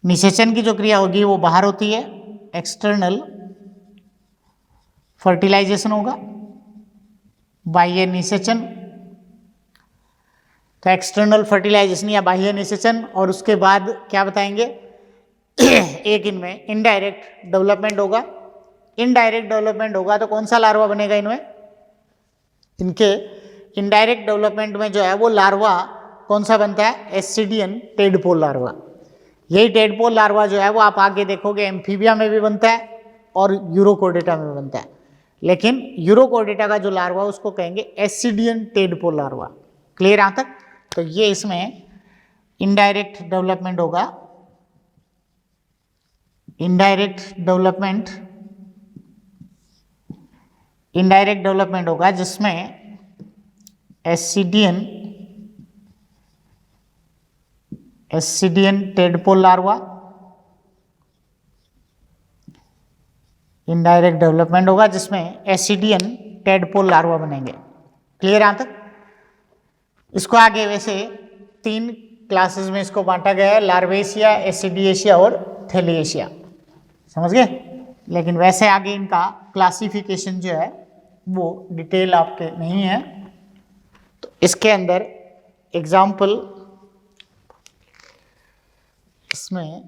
निषेचन की जो क्रिया होगी वो बाहर होती है, एक्सटर्नल फर्टिलाइजेशन होगा, बाह्य निषेचन। तो एक्सटर्नल फर्टिलाइजेशन या बाह्य निषेचन, और उसके बाद क्या बताएंगे एक इनमें इनडायरेक्ट डेवलपमेंट होगा। इनडायरेक्ट डेवलपमेंट होगा तो कौन सा लार्वा बनेगा इनमें? इनके इनडायरेक्ट डेवलपमेंट में जो है वो लार्वा कौन सा बनता है? एस्सिडियन टेडपोल लार्वा। यही टेडपोल लार्वा जो है वो आप आगे देखोगे एम्फीबिया में भी बनता है और यूरोकोर्डेटा में भी बनता है, लेकिन यूरोकोर्डेटा का जो लार्वा उसको कहेंगे एस्सिडियन टेडपोल लार्वा। क्लियर यहाँ तक? तो ये इसमें इनडायरेक्ट डेवलपमेंट होगा, इनडायरेक्ट डेवलपमेंट होगा जिसमें एस्सिडियन टेडपोल लार्वा इनडायरेक्ट डेवलपमेंट होगा जिसमें एस्सिडियन टेडपोल लार्वा बनेंगे। क्लियर यहाँ तक? इसको आगे वैसे 3 क्लासेस में इसको बांटा गया है, लार्वेशिया, एसिडिएशिया और थैलिएशिया। समझ गए? लेकिन वैसे आगे इनका क्लासिफिकेशन जो है वो डिटेल आपके नहीं है। तो इसके अंदर एग्जाम्पल, इसमें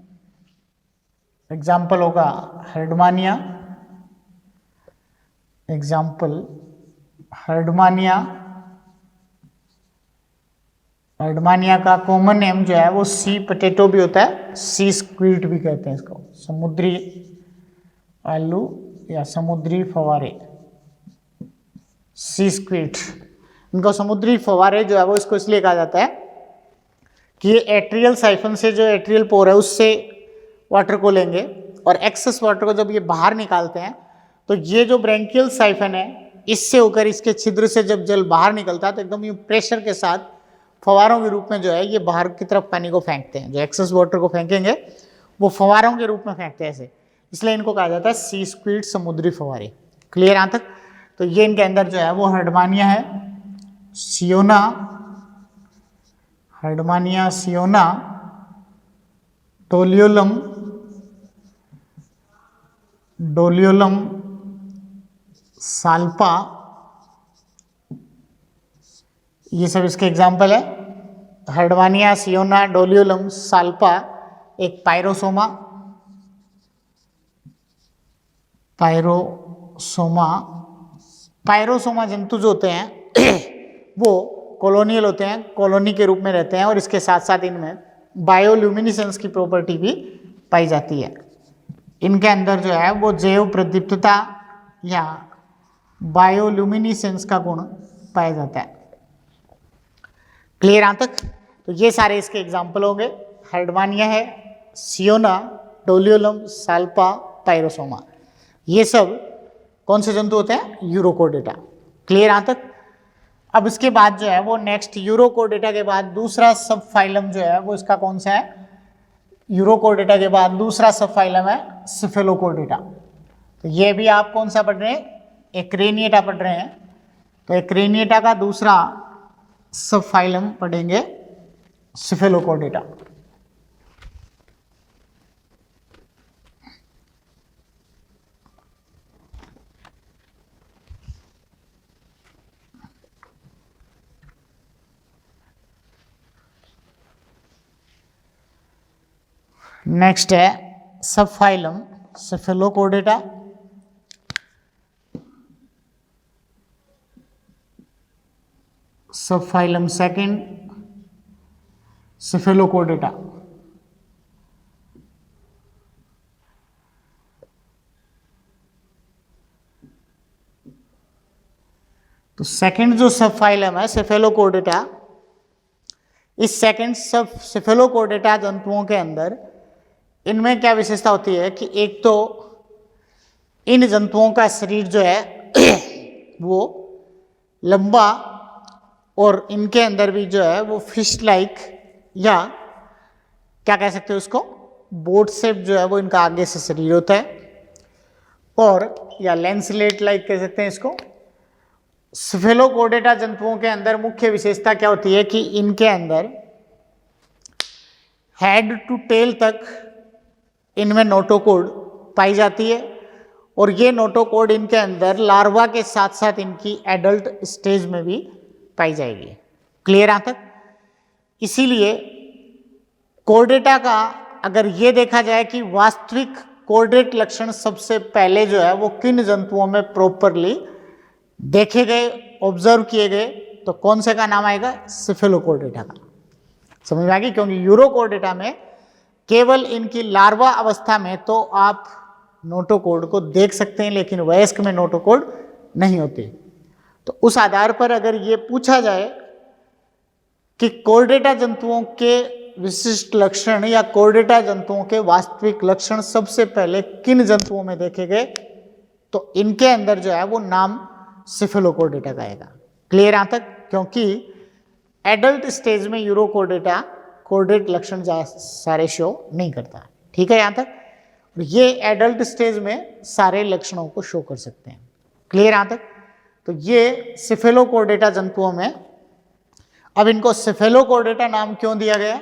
एग्जाम्पल होगा हर्डमानिया, हर्डमानिया का कॉमन नेम जो है वो सी पोटैटो भी होता है, सी स्क्वीड भी कहते हैं इसको, समुद्री आलू या समुद्री फवारे, सी स्क्वीड। इनको समुद्री फवारे जो है वो इसको इसलिए कहा जाता है कि ये एट्रियल साइफन से, जो एट्रियल पोर है उससे वाटर को लेंगे, और एक्सेस वाटर को जब ये बाहर निकालते हैं तो ये जो ब्रैंकियल साइफन है इससे होकर इसके छिद्र से जब जल बाहर निकलता है तो एकदम ये प्रेशर के साथ फवारों के रूप में जो है ये बाहर की तरफ पानी को फेंकते हैं। जो एक्सेस वाटर को फेंकेंगे वो फवारों के रूप में फेंकते हैं ऐसे, इसलिए इनको कहा जाता है सी स्क्विड, समुद्री फवारे। क्लियर यहाँ तक? तो ये इनके अंदर जो है वो हर्डमानिया है, सियोना, हर्डमानिया सियोना, डोलियोलम, डोलियोलम साल्पा, ये सब इसके एग्जाम्पल है। हर्डवानिया, सियोना, डोलियोलम, साल्पा एक पायरोसोमा, पायरोसोमा जंतु जो होते हैं वो कॉलोनियल होते हैं, कॉलोनी के रूप में रहते हैं, और इसके साथ साथ इनमें बायोल्यूमिनिसेंस की प्रॉपर्टी भी पाई जाती है। इनके अंदर जो है वो जैव प्रदीप्तता या बायोल्यूमिनिसेंस का गुण पाया जाता है। क्लियर यहाँ तक? तो ये सारे इसके एग्जाम्पल हो गए। हर्डवानिया है, सियोना, डोलियोलम, साल्पा, पायरोसोमा, ये सब कौन से जंतु होते हैं? यूरोकोडेटा। क्लियर यहाँ तक? अब इसके बाद जो है वो नेक्स्ट यूरोकोडेटा के बाद दूसरा सब फाइलम जो है वो इसका कौन सा है? यूरोकोडेटा के बाद दूसरा सब फाइलम है सिफेलोकोडेटा। तो ये भी आप कौन सा पढ़ रहे हैं? एक्रेनिएटा पढ़ रहे हैं। तो एक्रेनिएटा का दूसरा सब फाइलम पढ़ेंगे सिफेलोकोडेटा। नेक्स्ट है सब फाइलम सिफेलोकोडेटा। सब फाइलम सेकंड सिफेलोकोडेटा। तो सेकंड जो सब फाइलम है सिफेलोकोडेटा, इस सेकंड सब सिफेलोकोडेटा जंतुओं के अंदर इनमें क्या विशेषता होती है कि एक तो इन जंतुओं का शरीर जो है वो लंबा, और इनके अंदर भी जो है वो फिश लाइक या क्या कह सकते हो उसको, बोट शेप जो है वो इनका आगे से शरीर होता है, और या लेंसलेट लाइक कह सकते हैं इसको। सिफेलोकोडेटा जंतुओं के अंदर मुख्य विशेषता क्या होती है कि इनके अंदर हेड टू टेल तक इनमें नोटोकोड पाई जाती है, और ये नोटोकोड इनके अंदर लार्वा के साथ साथ इनकी एडल्ट स्टेज में भी पाई जाएगी। क्लियर यहाँ तक? इसीलिए कोर्डेटा का अगर ये देखा जाए कि वास्तविक कोर्डेट लक्षण सबसे पहले जो है वो किन जंतुओं में प्रॉपरली देखे गए, ऑब्जर्व किए गए, तो कौन से का नाम आएगा? सिफेलोकोर्डेटा का। समझ में आ गई? क्योंकि यूरोकोर्डेटा में केवल इनकी लार्वा अवस्था में तो आप नोटोकोड को देख सकते हैं, लेकिन वयस्क में नोटोकोड नहीं होते। तो उस आधार पर अगर ये पूछा जाए कि कोर्डेटा जंतुओं के विशिष्ट लक्षण या कोर्डेटा जंतुओं के वास्तविक लक्षण सबसे पहले किन जंतुओं में देखे गए, तो इनके अंदर जो है वो नाम सिफेलोकोर्डेटा का आएगा। क्लियर यहाँ तक? क्योंकि एडल्ट स्टेज में यूरोकोर्डेटा कोर्डेट लक्षण सारे शो नहीं करता। ठीक है यहाँ तक? ये एडल्ट स्टेज में सारे लक्षणों को शो कर सकते हैं। क्लियर यहाँ तक? तो ये सिफेलोकोर्डेटा जंतुओं में, अब इनको सिफेलोकोर्डेटा नाम क्यों दिया गया?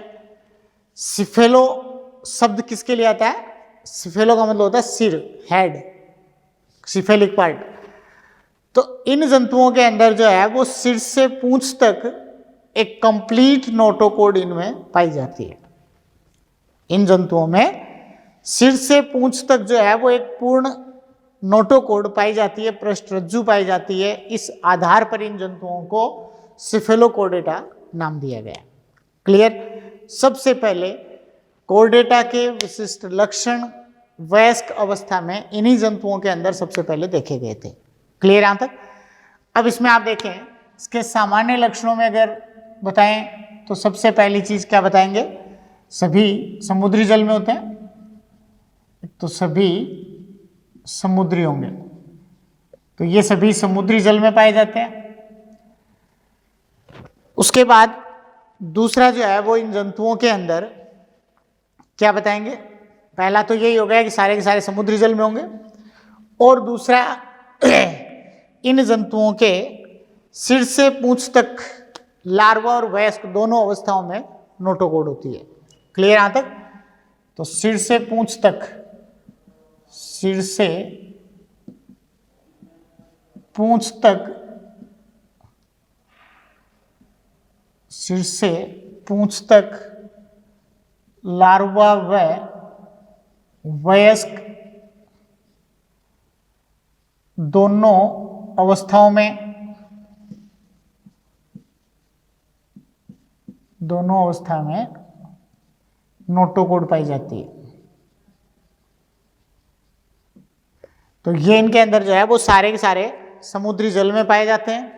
सिफेलो शब्द किसके लिए आता है? सिफेलो का मतलब होता है सिर, हेड, सिफेलिक पार्ट। तो इन जंतुओं के अंदर जो है वो सिर से पूंछ तक एक कंप्लीट नोटोकोड इनमें पाई जाती है। इन जंतुओं में सिर से पूंछ तक जो है वो एक पूर्ण नोटोकोड पाई जाती है, पृष्ठरज्जु पाई जाती है। इस आधार पर इन जंतुओं को सिफेलोकोर्डेटा नाम दिया गया। क्लियर? सबसे पहले कोर्डेटा के विशिष्ट लक्षण वयस्क अवस्था में इन्हीं जंतुओं के अंदर सबसे पहले देखे गए थे। क्लियर यहाँ तक? अब इसमें आप देखें, इसके सामान्य लक्षणों में अगर बताएं तो सबसे पहली चीज क्या बताएंगे? सभी समुद्री जल में होते हैं, तो सभी समुद्री होंगे, तो ये सभी समुद्री जल में पाए जाते हैं। उसके बाद दूसरा जो है वो इन जंतुओं के अंदर क्या बताएंगे? पहला तो यही हो गया कि सारे के सारे समुद्री जल में होंगे, और दूसरा इन जंतुओं के सिर से पूंछ तक लार्वा और वयस्क दोनों अवस्थाओं में नोटोकोड होती है। क्लियर यहां तक? तो सिर से पूंछ तक, सिर से पूंछ तक, सिर से पूंछ तक लार्वा व वयस्क दोनों अवस्थाओं में, दोनों अवस्था में नोटोकोड पाई जाती है। तो ये इनके अंदर जो है वो सारे के सारे समुद्री जल में पाए जाते हैं,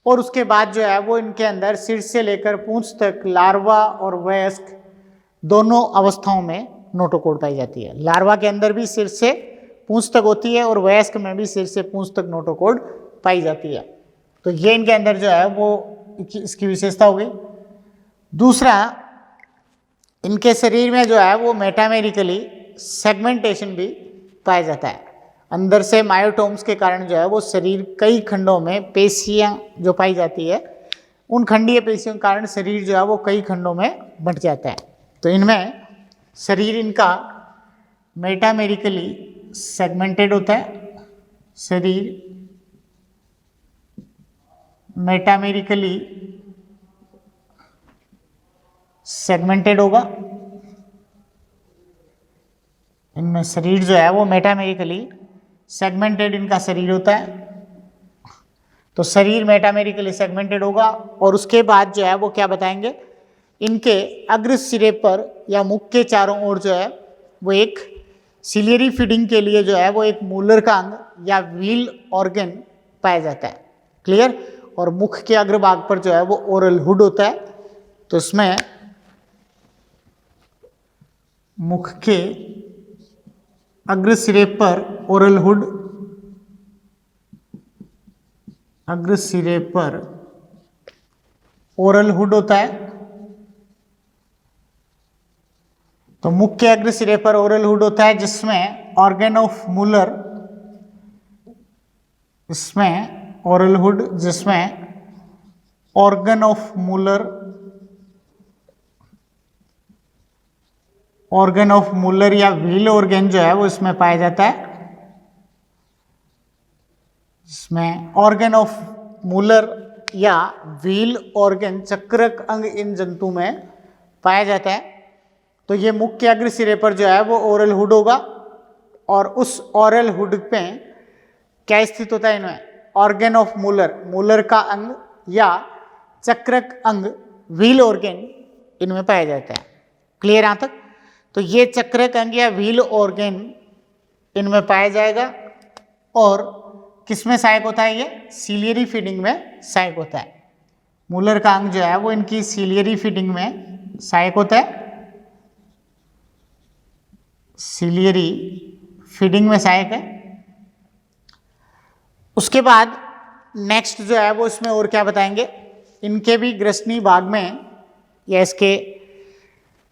और उसके बाद जो है वो इनके अंदर सिर से लेकर पूंछ तक लार्वा और वयस्क दोनों अवस्थाओं में नोटोकोड पाई जाती है। लार्वा के अंदर भी सिर से पूंछ तक होती है और वयस्क में भी सिर से पूंछ तक नोटोकोड पाई जाती है। तो ये इनके अंदर जो है वो इसकी विशेषता हो गई। दूसरा, इनके शरीर में जो है वो मेटामेरिकली सेगमेंटेशन भी पाया जाता है। अंदर से मायोटोम्स के कारण जो है वो शरीर कई खंडों में पेशियां जो पाई जाती है, उन खंडीय पेशियों के कारण शरीर जो है वो कई खंडों में बंट जाता है। तो इनमें शरीर इनका मेटामेरिकली सेगमेंटेड होता है, शरीर मेटामेरिकली सेगमेंटेड होगा। इनमें शरीर जो है वो मेटामेरिकली सेगमेंटेड इनका शरीर होता है। तो शरीर मेटामेरिकली सेगमेंटेड होगा, और उसके बाद जो है वो क्या बताएंगे, इनके अग्र सिरे पर या मुख के चारों ओर जो है वो एक सिलियरी फीडिंग के लिए जो है वो एक मूलर का अंग या व्हील ऑर्गन पाया जाता है। क्लियर? और मुख के अग्रभाग पर जो है वो ओरल हुड होता है। तो इसमें मुख के अग्र सिरे पर ओरल हुड, अग्र सिरे पर ओरल हुड होता है। तो मुख के अग्र सिरे पर ओरल हुड होता है, जिसमें ऑर्गन ऑफ मूलर, इसमें ओरल हुड, जिसमें organ of Müller, organ of Müller या व्हील ऑर्गन जो है वो इसमें पाया जाता है। इसमें ऑर्गन ऑफ मूलर या व्हील ऑर्गन, चक्रक अंग इन जंतु में पाया जाता है। तो ये मुख के अग्र सिरे पर जो है वो ओरल हुड होगा, और उस ओरल हुड पे क्या स्थित होता है इनमें, ऑर्गन ऑफ मूलर, मूलर का अंग या चक्रक अंग, व्हील ऑर्गन इनमें पाया जाता है। क्लियर यहां तक? तो ये चक्रक अंग या व्हील ऑर्गन इनमें पाया जाएगा, और किसमें सहायक होता है, ये सीलियरी फीडिंग में सहायक होता है। मूलर का अंग जो है वो इनकी सीलियरी फीडिंग में सहायक होता है, सीलियरी फीडिंग में सहायक है। उसके बाद नेक्स्ट जो है वो इसमें और क्या बताएंगे, इनके भी ग्रसनी भाग में या इसके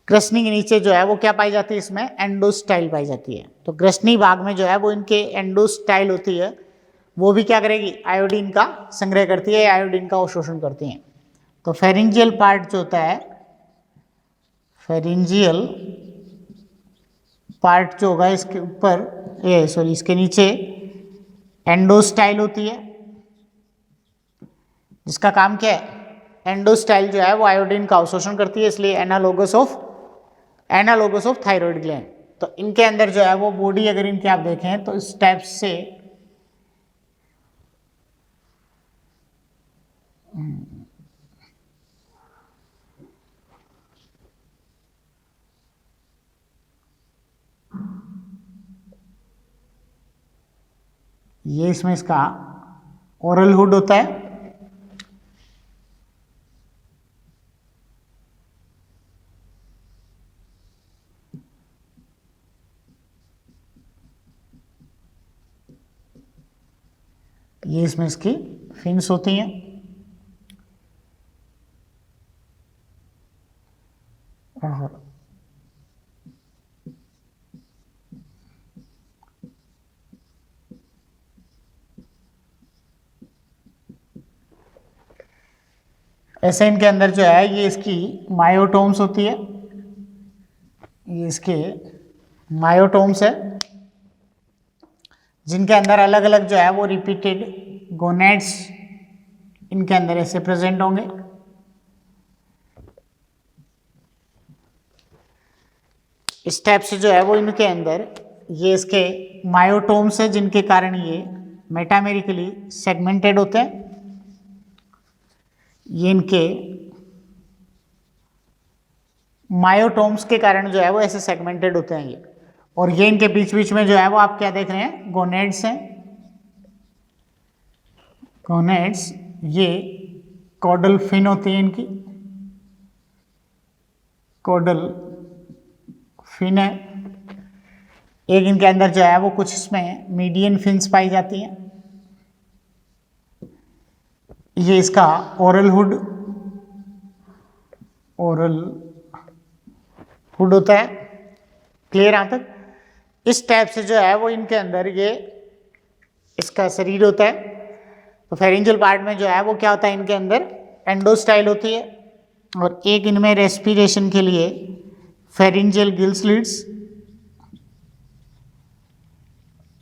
ग्रसनी के नीचे जो है वो क्या पाई जाती है, इसमें एंडोस्टाइल पाई जाती है। तो ग्रसनी भाग में जो है वो इनके एंडोस्टाइल होती है, वो भी क्या करेगी, आयोडीन का संग्रह करती है, आयोडीन का अवशोषण करती हैं। तो फेरिंजियल पार्ट जो होता है, फेरिंजियल पार्ट जो होगा इसके ऊपर, इसके नीचे एंडोस्टाइल होती है, जिसका काम क्या है, एंडोस्टाइल जो है वो आयोडीन का अवशोषण करती है, इसलिए एनालोगस ऑफ थायराइड ग्लैंड। तो इनके अंदर जो है वो बॉडी अगर इनकी आप देखें तो इस टाइप से ये इसमें इसका ओरल हुड होता है, ये इसमें इसकी फिन्स होती हैं, और ऐसे इनके अंदर जो है ये इसकी मायोटोम्स होती है, ये इसके मायोटोम्स है जिनके अंदर अलग अलग जो है वो रिपीटेड गोनेड्स इनके अंदर ऐसे प्रेजेंट होंगे। इस टाइप से जो है वो इनके अंदर ये इसके मायोटोम्स है जिनके कारण ये मेटामेरिकली सेगमेंटेड होते हैं। ये इनके मायोटोम्स के कारण जो है वो ऐसे सेगमेंटेड होते हैं ये, और ये इनके बीच बीच में जो है वो आप क्या देख रहे हैं, गोनेड्स हैं। गोनेड्स ये कॉडल फिन होती है इनकी, कॉडल फिन है। एक इनके अंदर जो है वो कुछ इसमें मीडियन फिन्स पाई जाती हैं। ये इसका ओरल हुड होता है। क्लियर यहाँ तक? इस टाइप से जो है वो इनके अंदर ये इसका शरीर होता है। तो फेरेंजियल पार्ट में जो है वो क्या होता है, इनके अंदर एंडोस्टाइल होती है, और एक इनमें रेस्पिरेशन के लिए फेरेंजियल गिल स्लिट्स,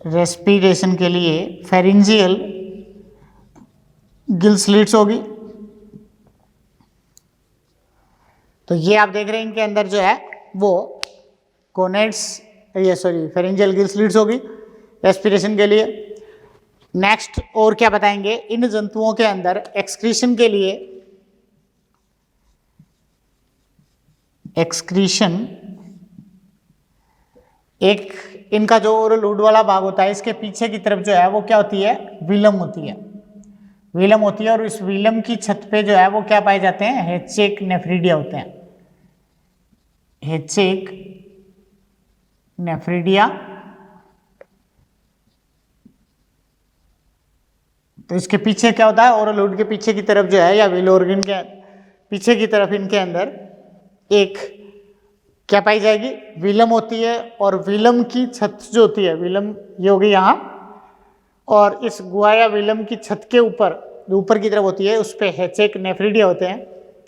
रेस्पिरेशन के लिए फेरेंजियल गिल स्लिट्स होगी। तो ये आप देख रहे हैं इनके अंदर जो है वो गोनेड्स, ये सॉरी फेरेंजियल गिल स्लिट्स होगी रेस्पिरेशन के लिए। नेक्स्ट और क्या बताएंगे, इन जंतुओं के अंदर एक्सक्रीशन के लिए, एक्सक्रीशन एक इनका जो ओरल हुड वाला भाग होता है इसके पीछे की तरफ जो है वो क्या होती है, विलम होती है, विलम होती है। और इस विलम की छत पे जो है वो क्या पाए जाते हैं, हेचेक नेफ्रिडिया होते हैं, हेचेक नेफ्रिडिया। तो इसके पीछे क्या होता है, ओरल हुड के पीछे की तरफ जो है या विल ऑर्गन के पीछे की तरफ इनके अंदर एक क्या पाई जाएगी, विलम होती है। और विलम की छत जो होती है, विलम ये होगी यहाँ, और इस गुहा या विलम की छत के ऊपर जो ऊपर की तरफ होती है उस पर हेचेक नेफ्रिडिया होते हैं।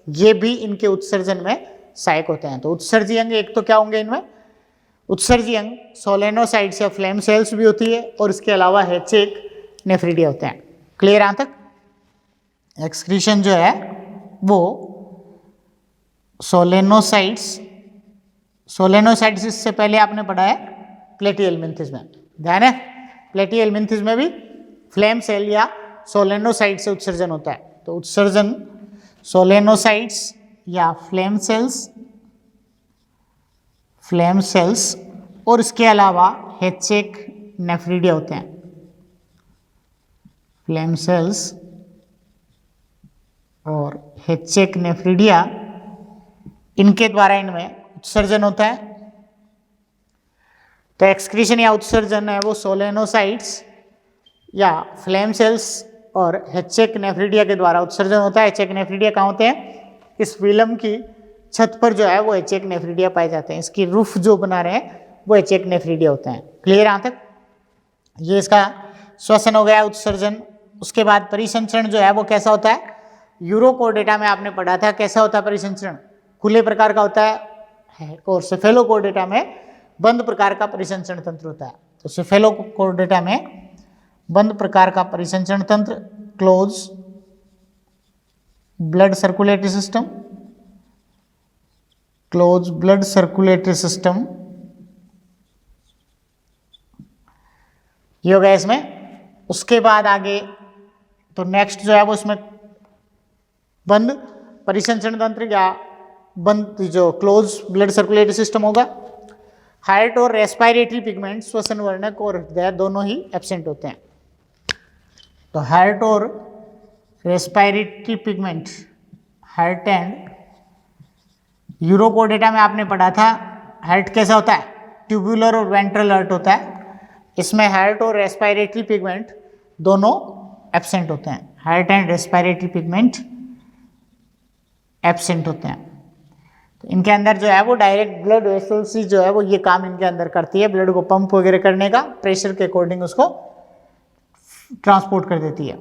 ये भी इनके उत्सर्जन में सहायक होते हैं। तो उत्सर्जी अंग एक तो क्या होंगे इनमें, उत्सर्जी अंग सोलेनोसाइट्स या फ्लेम सेल्स भी होती है, और इसके अलावा हेचेक नेफ्रिडिया होते हैं। क्लियर यहाँ तक? एक्सक्रीशन जो है वो सोलेनोसाइट्स, सोलेनोसाइट्स इससे पहले आपने पढ़ा है प्लेटिहेल्मिन्थेस में, ध्यान है, प्लेटिहेल्मिन्थेस में भी फ्लेम सेल या सोलेनोसाइट से उत्सर्जन होता है। तो उत्सर्जन सोलेनोसाइट्स या फ्लेम सेल्स और इसके अलावा हेचेक नेफ्रिडिया होते हैं। फ्लेम सेल्स और हेचेक नेफ्रिडिया, इनके द्वारा इनमें उत्सर्जन होता है। तो एक्सक्रीशन या उत्सर्जन है वो सोलेनोसाइट्स या फ्लेम सेल्स और हेचेक नेफ्रिडिया के द्वारा उत्सर्जन होता है। हेचेक नेफ्रिडिया कहाँ होते हैं, इस विलम की छत पर जो है वो हेचेक नेफ्रिडिया पाए जाते हैं। इसकी रूफ जो बना रहे हैं वो हेचेक नेफ्रिडिया होते हैं। क्लियर यहाँ तक? ये इसका श्वसन हो गया, उत्सर्जन। उसके बाद परिसंचरण जो है वो कैसा होता है, यूरोकोर्डेटा में आपने पढ़ा था कैसा होता है परिसंचरण, खुले प्रकार का होता है, और सेफेलोकोर्डेटा में बंद प्रकार का परिसंचरण तंत्र होता है। तो सेफेलोकोर्डेटा में बंद प्रकार का परिसंचरण तंत्र, close blood circulatory system, close blood circulatory system, ये हो गया इसमें। उसके बाद आगे तो नेक्स्ट जो है वो इसमें बंद परिसंचरण तंत्र या बंद जो क्लोज ब्लड सर्कुलेटरी सिस्टम होगा। हार्ट और रेस्पिरेटरी पिगमेंट, श्वसन वर्णक और हृदय दोनों ही एब्सेंट होते हैं। तो हार्ट और रेस्पिरेटरी पिगमेंट, हार्ट एंड यूरोकोर्डेटा में आपने पढ़ा था हार्ट कैसा होता है, ट्यूबुलर और वेंट्रल हार्ट होता है। इसमें हार्ट और रेस्पिरेटरी पिगमेंट दोनों एब्सेंट होते हैं। Heart and respiratory pigment absent होते हैं। तो इनके अंदर जो है वो डायरेक्ट ब्लड वेसल्स ही जो है वो ये काम इनके अंदर करती है, ब्लड को पंप वगैरह करने का, प्रेशर के अकॉर्डिंग उसको ट्रांसपोर्ट कर देती है।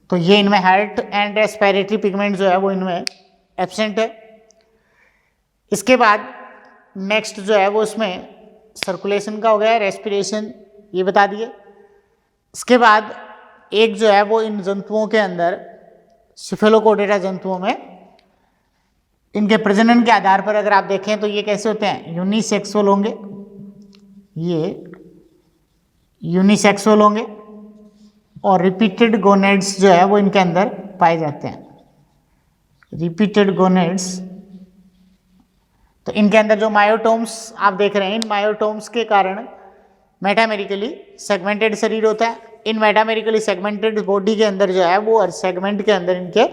तो ये इनमें हार्ट एंड रेस्पिरेटरी पिगमेंट जो है वो इनमें एब्सेंट है। इसके बाद नेक्स्ट जो है वो इसमें सर्कुलेशन का हो गया, रेस्पिरेशन ये बता दिए। इसके बाद एक जो है वो इन जंतुओं के अंदर सिफेलोकोडेटा जंतुओं में इनके प्रजनन के आधार पर अगर आप देखें तो ये कैसे होते हैं, यूनिसेक्सुअल होंगे, ये यूनिसेक्सुअल होंगे और रिपीटेड गोनेड्स जो है वो इनके अंदर पाए जाते हैं, रिपीटेड गोनेड्स। तो इनके अंदर जो मायोटोम्स आप देख रहे हैं, इन मायोटोम्स के कारण मेटामेरिकली सेगमेंटेड शरीर होता है। इन मेटामेरिकली सेगमेंटेड बॉडी के अंदर जो है वो और सेगमेंट के अंदर इनके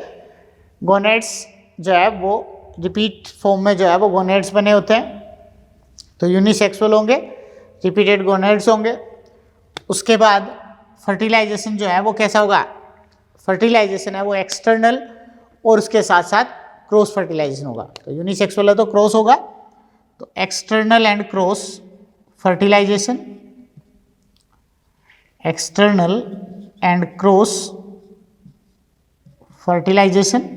गोनेड्स जो है वो रिपीट फॉर्म में जो है वो गोनेड्स बने होते हैं। तो यूनिसेक्सुअल होंगे, रिपीटेड गोनेड्स होंगे। उसके बाद फर्टिलाइजेशन जो है वो कैसा होगा, फर्टिलाइजेशन है वो एक्सटर्नल और उसके साथ साथ क्रॉस फर्टिलाइजेशन होगा। तो यूनिसेक्सुअल है तो क्रॉस होगा, तो external and cross fertilization, external and cross fertilization,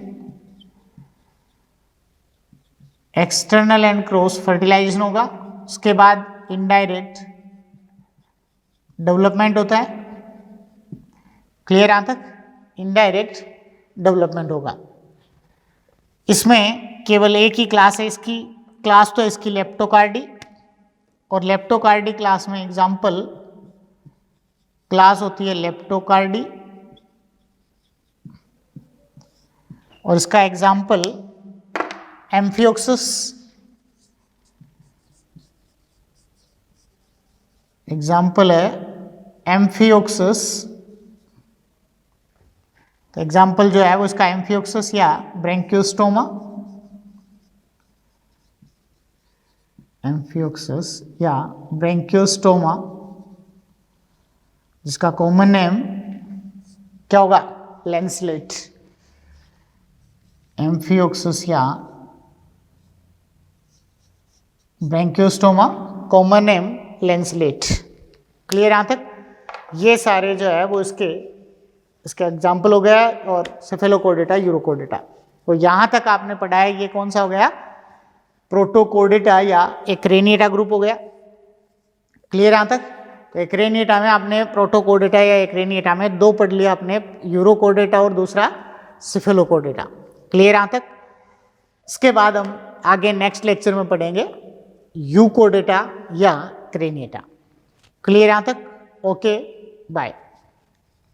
external and cross fertilization होगा। उसके बाद इनडायरेक्ट डेवलपमेंट होता है, क्लियर यहां तक, इनडायरेक्ट डेवलपमेंट होगा। इसमें केवल एक ही क्लास है, इसकी क्लास तो इसकी लेप्टोकार्डी, और लेप्टोकार्डी क्लास में एग्जाम्पल क्लास होती है लेप्टोकार्डी, और इसका एग्जाम्पल एम्फियोक्सिस, एग्जाम्पल है एम्फियोक्सिस। तो एग्जाम्पल जो है वो इसका एम्फियोक्सिस या ब्रैंकियोस्टोमा, एम्फियोक्सिस या ब्रैंकियोस्टोमा, जिसका कॉमन नेम क्या होगा, लेंसलेट, एम्फियोक्सिस या Branchiostoma, common name lancelet. Clear यहां तक, ये सारे जो है वो इसका एग्जाम्पल हो गया, और सेफेलोकोडेटा, यूरोकोडेटा। तो यहां तक आपने पढ़ा है, ये कौन सा हो गया, प्रोटोकोडेटा या एक्रेनिएटा ग्रुप हो गया। क्लियर यहां तक। तो एक्रेनिएटा में आपने प्रोटोकोडेटा या एक्रेनिएटा में दो पढ़ लिया आपने, यूरोकोडेटा और दूसरा सिफेलोकोडेटा। क्लियर यहां तक। इसके बाद हम आगे नेक्स्ट लेक्चर में पढ़ेंगे यूकोडेटा या क्रेनिएटा। क्लियर यहां तक, ओके बाय।